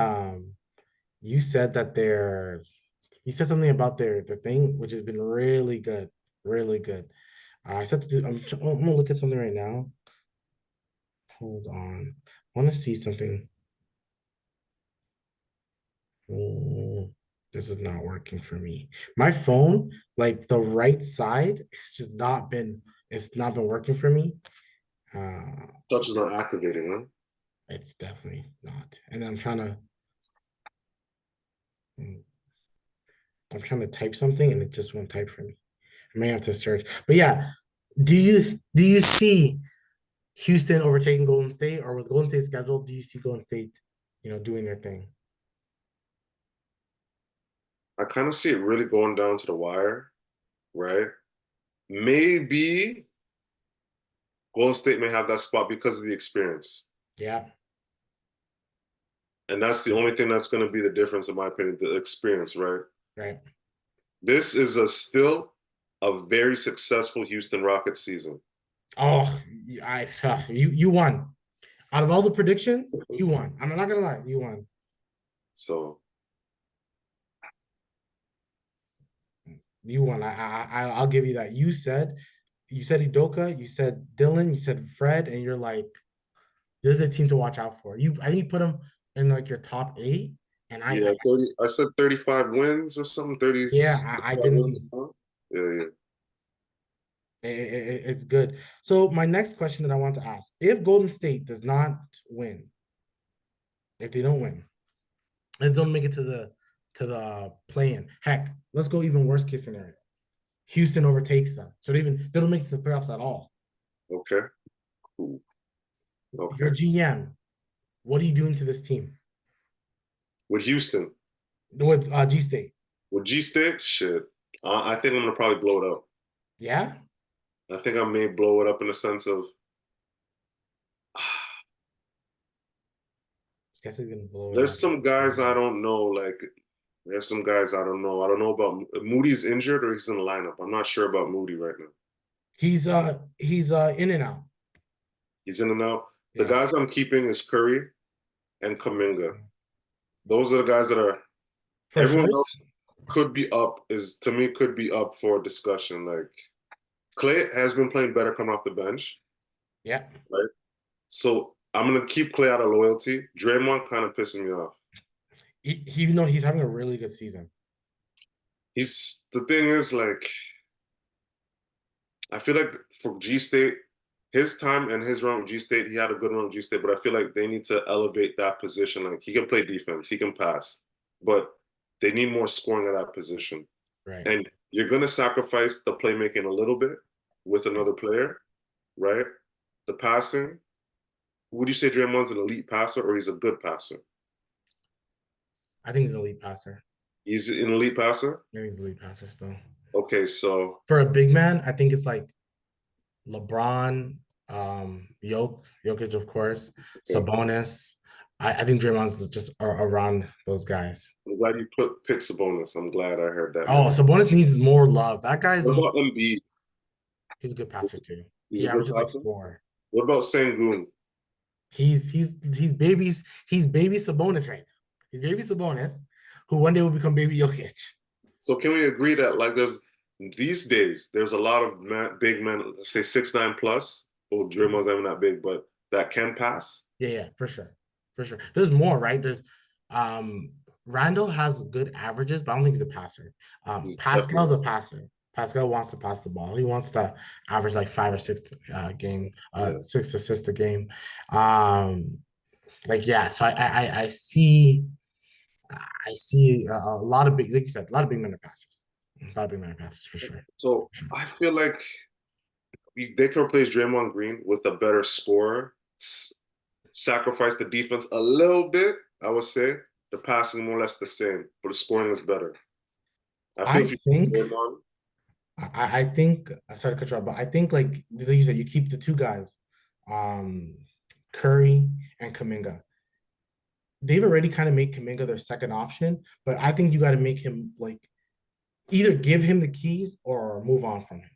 you said that they're you said something about their thing which has been really good, really good. I said I'm gonna look at something right now. Hold on, I want to see something. Mm, this is not working for me. My phone, like the right side, it's not been working for me. Uh, touch is not activating, huh? it's definitely not. And mm, I'm trying to type something and it just won't type for me. I may have to search. But yeah, do you see Houston overtaking Golden State, or with Golden State schedule, do you see Golden State, doing their thing? I kind of see it really going down to the wire, right? Maybe Golden State may have that spot because of the experience. Yeah. And that's the only thing that's going to be the difference, in my opinion, the experience, right? right? This is still a very successful Houston Rockets season. Oh, you won. Out of all the predictions, you won. I'm not gonna lie, you won. So You won. I'll give you that. You said Udoka, you said Dylan, you said Fred, and you're like, this is a team to watch out for. I think you put them in like your top eight, and yeah, 30. I said 35 wins or something. 30 yeah, I didn't. wins. Huh? Yeah, yeah. It's good. So my next question that I want to ask: if Golden State does not win, if they don't win, and don't make it to the play-in, heck, let's go even worst case scenario. Houston overtakes them, so they don't make it to the playoffs at all. Okay. Cool. Your Okay. GM, what are you doing to this team With Houston, with G State? with G State, shit. I think I'm gonna probably blow it up. Yeah, I think I may blow it up in the sense of I guess he's gonna blow it up. there's some guys I don't know. Like there's some guys I don't know. I don't know about Moody's injured or he's in the lineup. I'm not sure about Moody right now. He's in and out. He's in and out. The Yeah, guys I'm keeping is Curry and Kaminga. Those are the guys that are. for Everyone sure. else could be up. Is to me could be up for discussion. Like Clay has been playing better coming off the bench, Yeah, right? So I'm gonna keep Clay out of loyalty. Draymond kind of pissing me off. even though he's having a really good season. He's the thing is like I feel like for G State, his time and his run with G State, he had a good run with G State, but I feel like they need to elevate that position. Like he can play defense, he can pass, but they need more scoring at that position. Right. And you're gonna sacrifice the playmaking a little bit with another player, right? The passing. Would you say Draymond's an elite passer or he's a good passer? I think he's an elite passer. He's an elite passer. I think he's an elite passer still. Okay, so For a big man, I think it's like LeBron, Jokic, of course, okay. Sabonis. I think Draymond's just around those guys. I'm glad you picked Sabonis. I'm glad I heard that Oh, name. Sabonis needs more love. That guy's What the about most. Embiid? He's a good passer too. He's He a good averages like passer. 4. What about Sengun? He's baby Sabonis right now. He's baby Sabonis, who one day will become baby Jokic. So can we agree that like there's these days there's a lot of big men, let's say 6'9" plus. Oh, Draymond's not even that big, but that can pass. Yeah, for sure. For sure. There's more, right? There's um Randall has good averages, but I don't think he's a passer. He's Pascal's definitely a passer. Pascal wants to pass the ball. He wants to average like 5 or 6 yeah. 6 assists a game. Um, like yeah, so I see a lot of big, like you said, a lot of big men are passers. A lot of big men are passers for sure. So For sure. I feel like they could replace Draymond Green with a better scorer, sacrifice the defense a little bit. I would say the passing more or less the same, but the scoring is better. I feel I if you think Draymond, I think sorry to cut you off, but I think like you said, you keep the two guys, um, Curry and Kaminga. They've already kind of made Kaminga their second option, but I think you got to make him like either give him the keys or move on from him.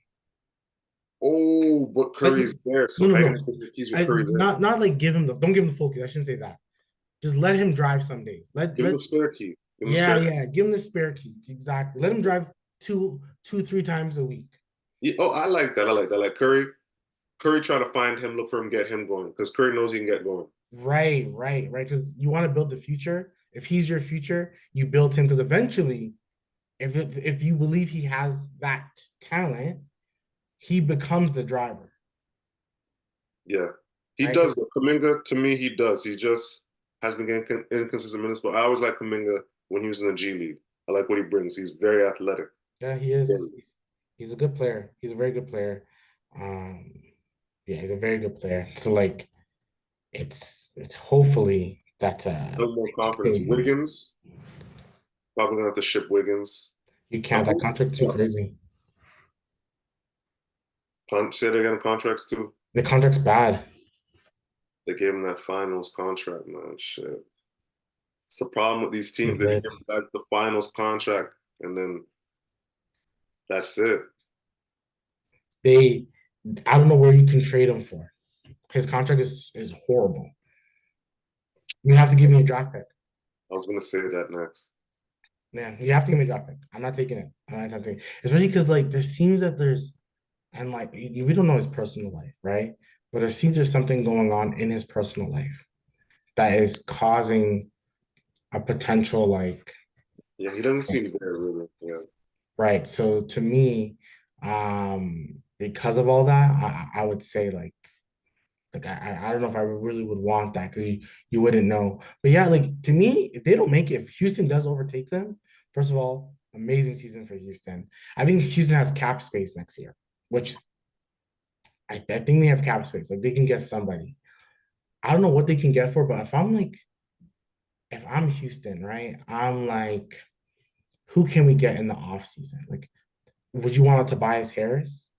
oh, but Like Curry's there, no, so no, how you gonna no, take the keys with Curry there? not like give him the don't give him the full keys. I shouldn't say that. Just let him drive some days. Give him the spare key. Give him the Yeah, spare key. yeah. Give him the spare key. Exactly. Let him drive 3 times a week. Yeah, oh, I like that. I like that. Like Curry try to find him, look for him, get him going because Curry knows he can get going. Right, right, right. Because you want to build the future. If he's your future, you build him because eventually, if you believe he has that talent, he becomes the driver, Yeah, he right? does. Kaminga, to me, he does. He just has been getting inconsistent minutes, but I always like Kaminga when he was in the G League. I like what he brings. He's very athletic. Yeah, he is. He's a good player. He's a very good player. Um, yeah, he's a very good player. So like, it's hopefully that No more confidence. they- Wiggins, probably gonna have to ship Wiggins. you can't. That contract too crazy. Say they again, contracts too. The contract's bad. They gave him that finals contract, man. Shit. It's the problem with these He teams. They give did. guys the finals contract, and then that's it. They, I don't know where you can trade him for. His contract is horrible. You have to give me a draft pick. I was gonna say that next. Man, you have to give me a draft pick. I'm not taking it. I'm not taking it. Especially because like there seems that there's and like we don't know his personal life, right? But there seems there's something going on in his personal life that is causing a potential like Yeah, he doesn't seem there really. Yeah, right. So to me, because of all that, I would say like I don't know if I really would want that because you wouldn't know. But yeah, like to me, if they don't make it, if Houston does overtake them, first of all, amazing season for Houston. I think Houston has cap space next year, which I think they have cap space. Like they can get somebody. I don't know what they can get for, but if I'm Houston, right? I'm like, who can we get in the offseason? Like, would you want Tobias Harris?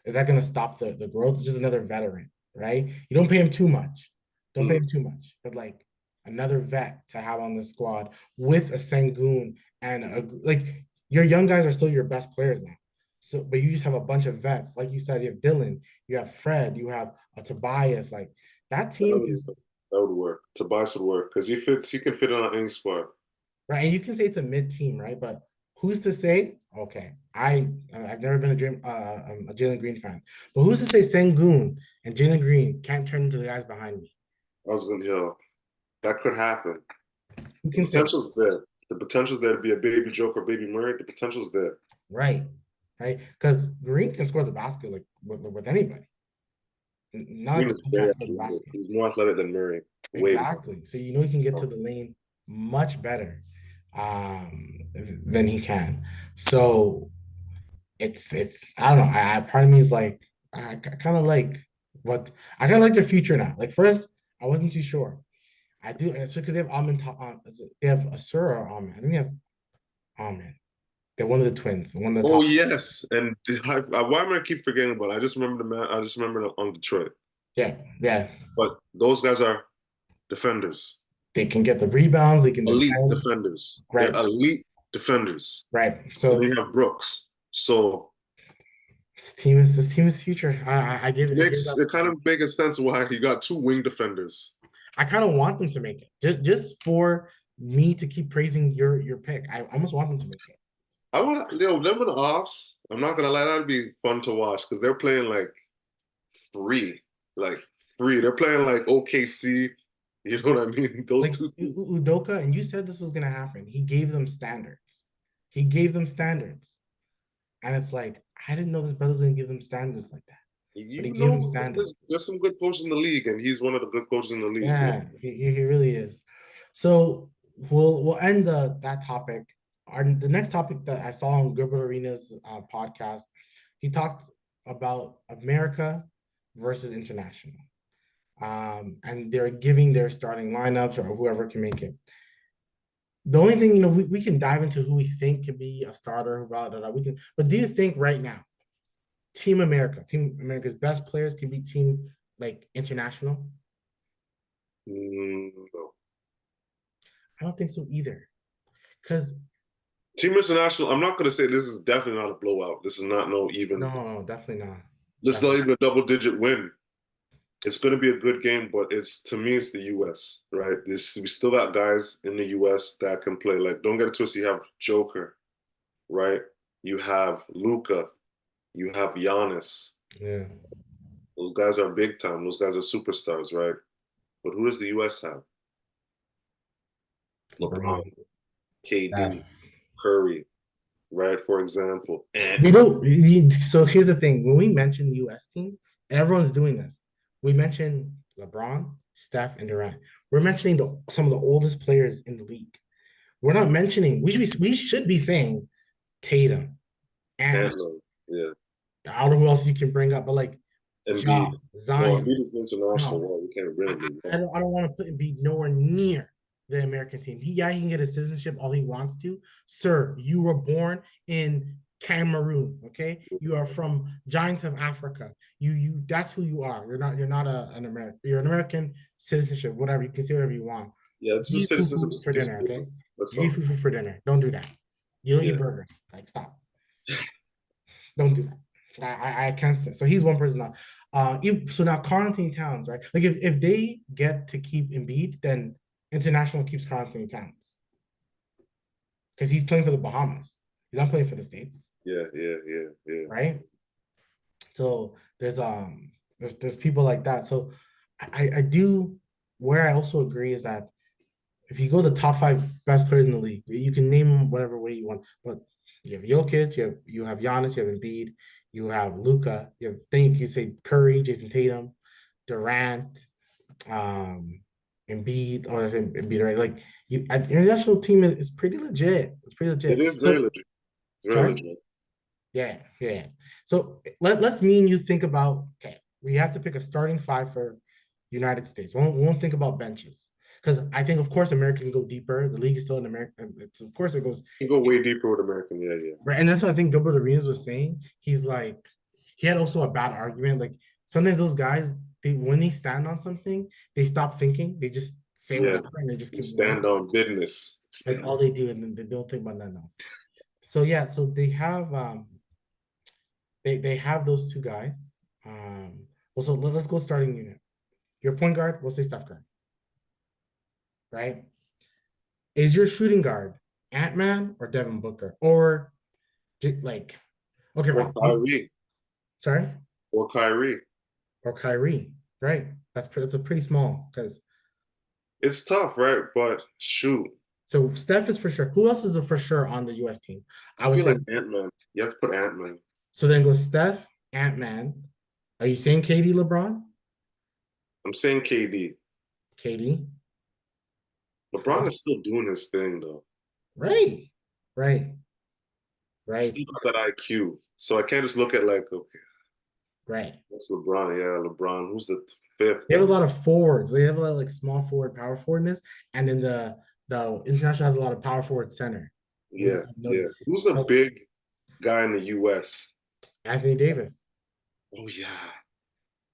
Is that going to stop the growth? It's just another veteran, right? You don't pay him too much. Don't pay mm. him too much, but like another vet to have on the squad with a Sengun and like your young guys are still your best players now. So, but you just have a bunch of vets. Like you said, you have Dylan, you have Fred, you have a Tobias. Like that team is That would work. Tobias would work because he fits. He can fit on any squad. right. And you can say it's a mid team, right? But who's to say? Okay, I've never been a Jalen Green fan, but who's to say Sengun and Jalen Green can't turn into the guys behind me? I was gonna, that could happen. Who The can say? potential's there. The potential's there to be a baby Joker, baby Murray. The potential's there. Right, right. Because Green can score the basket like with anybody. Not Green that is he very can't score the athletic. basket. He's more athletic than Murray. Way more. Exactly. So you know he can get to the lane much better than he can. So it's I don't know. Part of me is like I kind of like what I kind of like their future now. Like first, I wasn't too sure. I do, it's because they have they have Asura or Ahmed. I think they have Ahmed. They're one of the twins, one of the Oh top. yes, and why am I keep forgetting about it? I just remember the man. I just remember on Detroit. Yeah, yeah. But those guys are defenders, They can get the rebounds. They can elite defend. defenders. They're Right, elite defenders. right. And then So you have Brooks. So this team is future. I give makes that. it kind of makes sense why he got two wing defenders. I kind of want them to make it just for me to keep praising your pick. I almost want them to make it. I want them in the offs. I'm not gonna lie, that'd be fun to watch because they're playing free, like free. They're playing like OKC. You know what I mean? Those Like two teams. Udoka, and you said this was gonna happen. He gave them standards. He gave them standards, and it's like I didn't know this brother's gonna give them standards like that, but he You gave them know, standards. there's some good coaches in the league, and he's one of the good coaches in the league. You know, Yeah, he really is. So we'll end that topic. The next topic that I saw on Gilbert Arenas podcast, he talked about America versus international. And they're giving their starting lineups or whoever can make it. The only thing, we can dive into who we think can be a starter, blah, blah, blah. We can, but do you think right now, Team America's best players can be team like international? no. I don't think so either. Because Team International. I'm not gonna say this is definitely not a blowout. This is not no even. no, definitely not. This is not Definitely. even a double-digit win. It's going to be a good game, but it's to me, it's the U.S. Right? We still got guys in the U.S. that can play. Like, don't get it twisted. You have Joker, right? You have Luca. You have Giannis. Yeah. Those guys are big time. Those guys are superstars, right? But who does the U.S. have? LeBron, LeBron, KD, Steph. Curry, right? For example, and They don't. So here's the thing: when we mention the U.S. team, and everyone's doing this, we mention LeBron, Steph, and Durant. We're mentioning some of the oldest players in the league. We're not mentioning. We should be saying Tatum and Handler, yeah, I don't know who else you can bring up, but like Ja, Embiid. Well, Zion. Embiid is international. No, Well, we can't bring him. I don't want to put Embiid nowhere near the American team. He can get a citizenship all he wants to. Sir, you were born in Cameroon, okay? You are from Giants of Africa. You that's who you are. You're not an American. You're an American citizenship, whatever. You can say whatever you want. Yeah, this You is eat citizenship fufu for dinner, okay? That's You eat all. fufu for dinner. Don't do that. You don't eat Yeah. burgers. Like, stop. Don't do that. I can't say. So he's one person now. So now Karl Anthony Towns, right? Like if they get to keep Embiid, then international keeps Karl Anthony Towns because he's playing for the Bahamas. He's not playing for the States, Yeah. right? So there's people like that. So I do where I also agree is that if you go the top five best players in the league, you can name them whatever way you want. But you have Jokic, you have Giannis, you have Embiid, you have Luca, you have think you say Curry, Jason Tatum, Durant, um, Embiid, or I say Embiid, right? Like you, an international team is pretty legit. It's pretty It legit. is very So legit. It's very sorry. legit. Yeah. So let's me and you think about okay, we have to pick a starting five for United States. We won't think about benches because I think of course America can go deeper. The league is still in America. It's of course it goes You go way deeper with American. Yeah. right, and that's what I think Gilbert Arenas was saying. He's like he had also a bad argument. Like sometimes those guys, they when they stand on something, they stop thinking. They just say Yeah. whatever and they just You keep going. stand on business. That's all they do, and then they don't think about nothing else. So yeah, so they have those two guys. Also, let's go starting unit. Your point guard, we'll say Steph Curry, right? Is your shooting guard Ant-Man or Devin Booker? Or like, okay, Or fine. Kyrie. Sorry? Or Kyrie. Or Kyrie, right? That's a pretty small because It's tough, right? But shoot, so Steph is for sure. Who else is a for sure on the US team? I I would feel say like Ant-Man. You have to put Ant-Man. so then go Steph, Ant-Man. Are you saying KD LeBron? I'm saying KD. KD? LeBron is still doing his thing though. Right. Right. Right. Still got that IQ. So I can't just look at like, okay, Right. that's LeBron. Yeah, LeBron. Who's the fifth They have a then? lot of forwards. They have a lot of like small forward, power forwardness, and then the international has a lot of power forward center. Yeah, I've yeah. noticed. Who's a So big guy in the US? Anthony Davis. Oh yeah.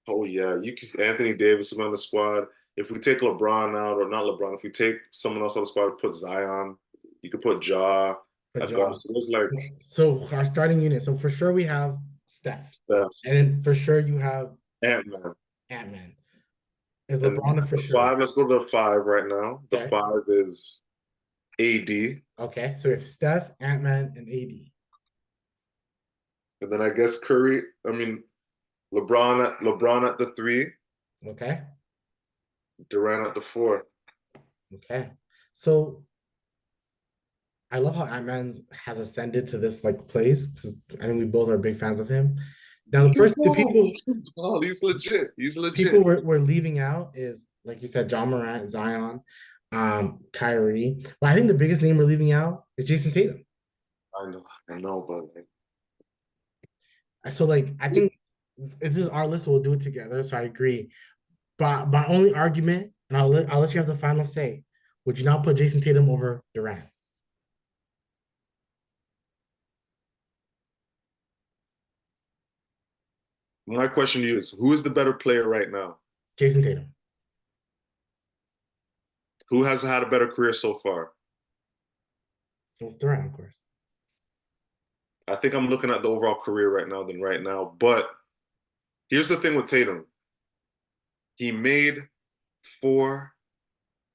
Oh yeah. You can Anthony Davis is on the squad. If we take LeBron out, or not LeBron, if we take someone else on the squad, put Zion. You could put Ja Good at guard. job. So there's like So our starting unit. So for sure we have Steph, Steph, and then for sure you have Ant-Man. Ant Man. Is And LeBron a for the sure? five, let's go to the five right now. The Okay. five is AD. Okay. So if Steph, Ant Man, and AD. And then I guess LeBron at the three, Okay. Durant at the four. Okay. So I love how Ant Man has ascended to this like place. I think we both are big fans of him. Now He the can person, the ball. people He can ball. He's legit. He's people legit. we're leaving out is like you said, John Morant, Zion, Kyrie. But I think the biggest name we're leaving out is Jason Tatum. I know, but like, So like I think if this is our list, we'll do it together. So I agree. But my only argument, and I'll let you have the final say. Would you not put Jason Tatum over Durant? my question to you is, who is the better player right now? Jason Tatum. Who has had a better career so far? Well, Durant, of course. I think I'm looking at the overall career right now than right now. But here's the thing with Tatum. He made four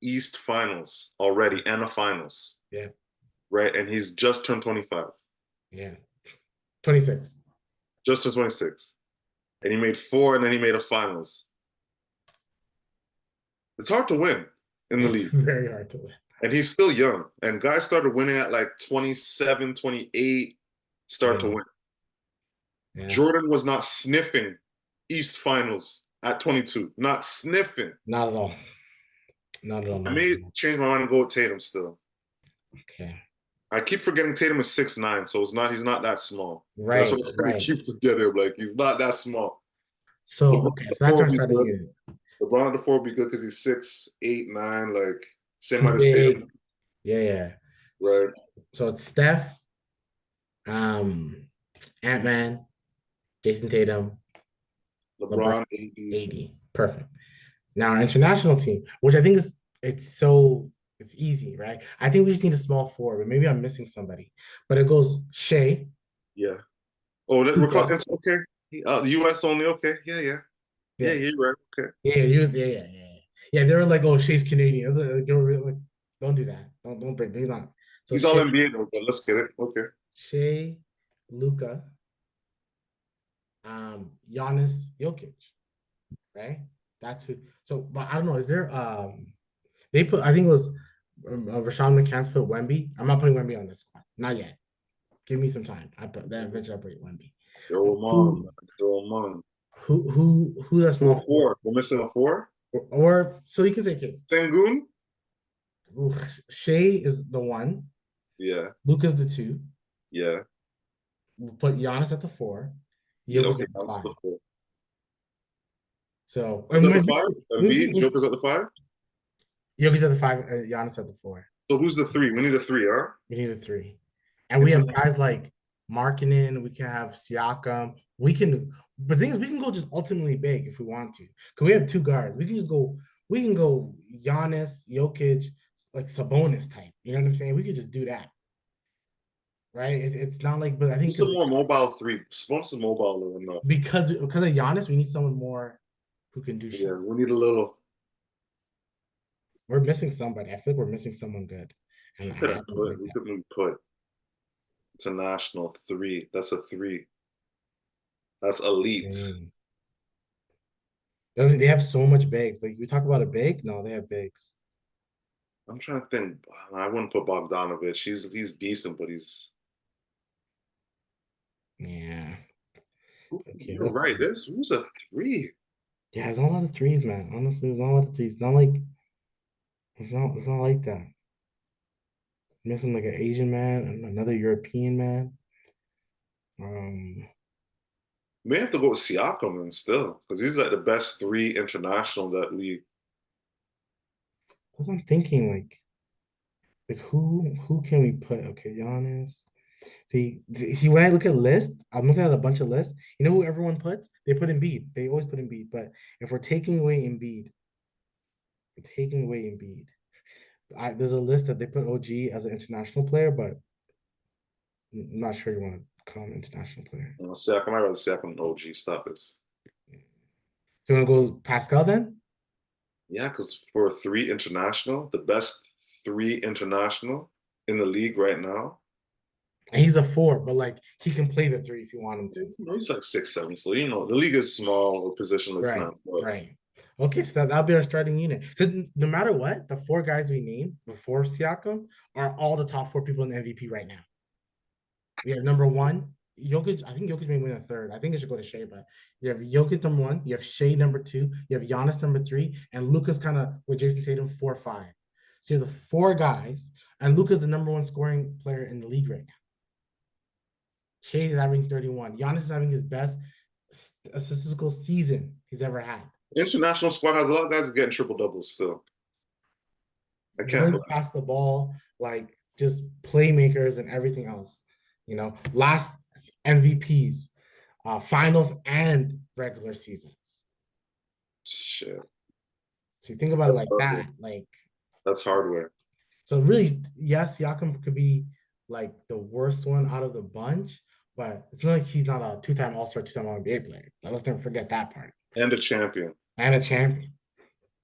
East finals already and a finals, Yeah. right? And he's just turned 25. Yeah. 26. Just turned 26. And he made four and then he made a finals. It's hard to win in the It's league. very hard to win. And he's still young. And guys started winning at like 27, 28, start to Yeah. win. Yeah. Jordan was not sniffing East finals at 22. Not sniffing. Not at all. Not at all. I Not may at all. change my mind and go with Tatum still. Okay. I keep forgetting Tatum is 6'9", so he's not that small. That's Right. what I Right. keep forgetting. Like he's not that small. So LeBron okay. at So the that's four our would be starting good. unit. LeBron at the four would be good because he's 6'8", 9", like same He's height as Tatum, big. Yeah. So, right? so it's Steph, um, Ant Man, Jason Tatum, LeBron, LeBron, AD. AD. Perfect. Now our international team, which I think it's easy, right? I think we just need a small four, but maybe I'm missing somebody. But it goes Shea, Yeah. Oh, we're Luka. calling it's okay. US only. Okay. Yeah, yeah. Yeah, Yeah, yeah, you're right. Okay. yeah, yeah. They were like, oh, Shea's Canadian. I was like, they were really like, don't do that. Don't break. They're not. So He's all Shea, NBA though, but let's get it. Okay. Shea, Luka, Giannis, Jokic, right? That's who. So, but I don't know. Is there they put? I think it was Rashawn McCants put Wemby. I'm not putting Wemby on this squad. Not yet. Give me some time. I put then eventually I'll put Wemby. Throw him on, Who man. Throw him on. who's our Who small a four? four? We're missing a four? Or so you can say Kate. Sengun? Ooh, Shea is the one. Yeah, Luca's the two. yeah. We'll put Giannis at the four. Yeah, Jokic okay, at the that's the five. four. So Who's at the five? Embiid, Jokic Joker's at the five? at the five, Giannis at the four. So who's the three? We need a three, huh? We need a three. And we have International. guys like Markkinen, we can have Siakam. We can, but the thing is, we can go just ultimately big if we want to. Because we have two guards. We can go Giannis, Jokic, like Sabonis type. You know what I'm saying? We could just do that. Right? It's not like, but I think Who's the more mobile three? Sponsor is mobile enough. because of Giannis, we need someone more who can do shit. Yeah, we need a little. We're missing somebody. I feel like we're missing someone good. And I don't like We that. could put international three. That's a three. That's elite. Mm. They have so much bigs. Like we talk about a big, no, they have bigs. I'm trying to think. I wouldn't put Bogdanovich. He's decent, but he's. Yeah. Okay, You're let's right. see. Who's a three? Yeah, there's not a lot of threes, man. Honestly, there's not a lot of threes. It's not like it's not like that. Missing like an Asian man and another European man. Um, May have to go with Siakam and still, because he's like the best three international that we. because I'm thinking like who can we put? Okay, Giannis. See, when I look at list, I'm looking at a bunch of lists. You know who everyone puts? They put Embiid. They always put Embiid. But if we're taking away Embiid, we're taking away Embiid. There's a list that they put OG as an international player, but I'm not sure you want to call him an international player. Siakam, I'd rather Siakam than OG. Stop this. Do you want to go Pascal then? Yeah, because for three international, the best three international in the league right now, And he's a four, but like he can play the three if you want him to. he's like 6'7". So the league is small or positionless Right, now. But right. Okay, so that'll be our starting unit. Because no matter what, the four guys we name before Siakam are all the top four people in the MVP right now. We have number one, Jokic. I think Jokic may win a third. I think it should go to Shea, but you have Jokic number one, you have Shea number two, you have Giannis number three, and Luka's kind of with Jason Tatum 4-5. So you have the four guys, and Luka's the number one scoring player in the league right now. Shea is having 31. Giannis is having his best statistical season he's ever had. international squad has a lot of guys getting triple doubles still. I can't Learn to believe. pass the ball, like just playmakers and everything else. Last MVPs, finals and regular season. Shit. So you think about it That's like hardware. that, like That's hardware. so really, yes, Siakam could be like the worst one out of the bunch, but it's not like he's not a two-time All-Star, two-time NBA player. Let's never forget that part. And a champion. And a champion.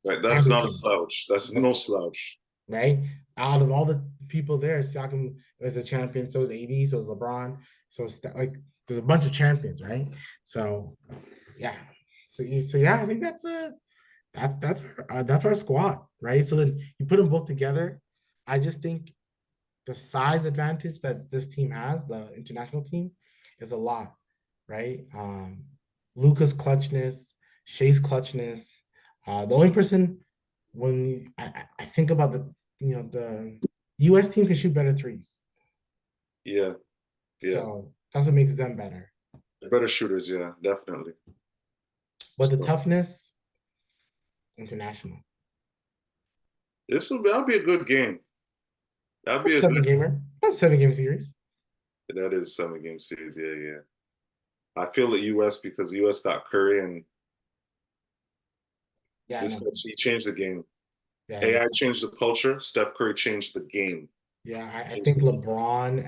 Like And that's a not a champion. slouch. That's no slouch. Right? Out of all the people there, Siakam is a champion. So is AD. So is LeBron. So it's like there's a bunch of champions, right? So yeah. So yeah, I think that's our squad, right? So then you put them both together. I just think the size advantage that this team has, the international team, is a lot, right? Luca's clutchness, Shea's clutchness. The only person when I think about the US team can shoot better threes. Yeah, yeah. So that's what makes them better. They're better shooters, yeah, definitely. But the So toughness, international. that'll be a good game. That'll be a Seven good. gamer. That's a 7 game series. That is 7 game series. Yeah, yeah. I feel the US because the US got Curry and Yeah, I this know. he changed the game. Yeah, AI changed the culture. Steph Curry changed the game. yeah. I think LeBron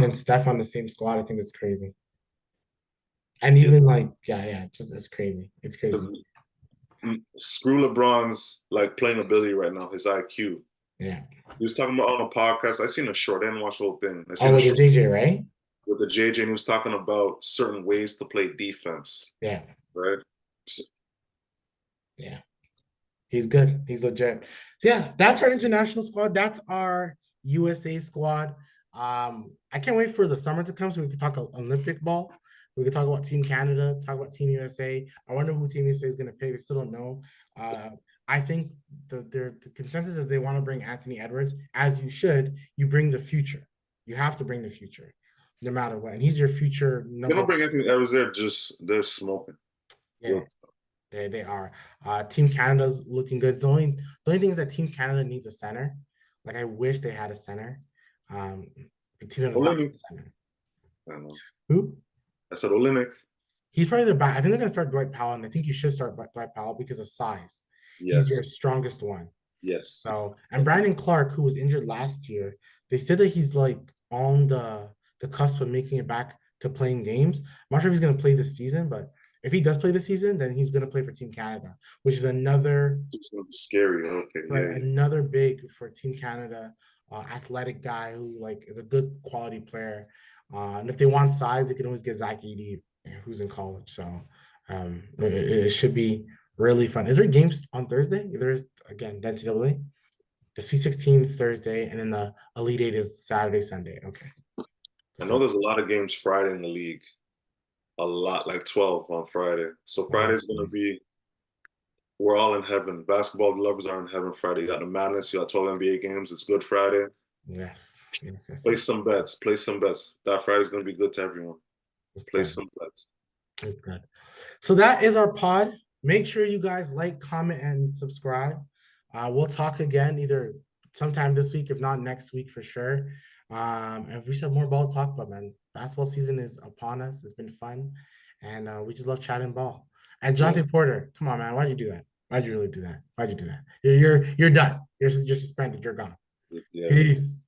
and Steph on the same squad. I think it's crazy. And even It's like, yeah, yeah, just it's crazy. It's crazy. because screw LeBron's like playing ability right now. His IQ. Yeah. He was talking about on a podcast. I seen a short. I didn't watch the whole thing. I seen Oh, a with the short JJ, right? with the JJ, and he was talking about certain ways to play defense. Yeah, Right. So, yeah. He's good. He's legit. So yeah, that's our international squad. That's our USA squad. I can't wait for the summer to come so we can talk Olympic ball. We can talk about Team Canada, talk about Team USA. I wonder who Team USA is going to pick. I still don't know. Uh, I think the consensus is they want to bring Anthony Edwards, as you should. You bring the future. You have to bring the future, no matter what. And he's your future they number. don't bring anything. I was there. Just they're smoking. Yeah, Real. they are. Team Canada's looking good. The only thing is that Team Canada needs a center. Like I wish they had a center. But Team Canada's not Olenek. a center. I don't know. Who? I said Olenek. He's probably the back. I think they're gonna start Dwight Powell, and I think you should start Dwight Powell because of size. He's your Yes. strongest one. Yes. So, and Brandon Clark, who was injured last year, they said that he's like on the cusp of making it back to playing games. I'm not sure if he's going to play this season, but if he does play this season, then he's going to play for Team Canada, which is It's gonna be scary. Okay. right, Yeah. another big for Team Canada, athletic guy who like is a good quality player. And if they want size, they can always get Zach Edey, who's in college. So it should be really fun. Is there games on Thursday? There is again, the NCAA. The Sweet 16 is Thursday, and then the Elite Eight is Saturday, Sunday. Okay. I know So, there's a lot of games Friday in the league. A lot, like 12 on Friday. So oh, Friday's gonna nice. be we're all in heaven. Basketball lovers are in heaven Friday. You got the madness, you got 12 NBA games. It's Good Friday. Yes, yes, yes, Play yes. some bets. Play some bets. That Friday's gonna be good to everyone. It's Play good. some bets. It's good. So that is our pod. Make sure you guys like, comment, and subscribe. We'll talk again either sometime this week, if not next week for sure. And if we have more ball to talk about, man. Basketball season is upon us. It's been fun, and we just love chatting ball. And Yeah. Jontay Porter, come on, man. Why'd you do that? Why'd you really do that? Why'd you do that? You're done. You're suspended. You're gone. Yeah. Peace.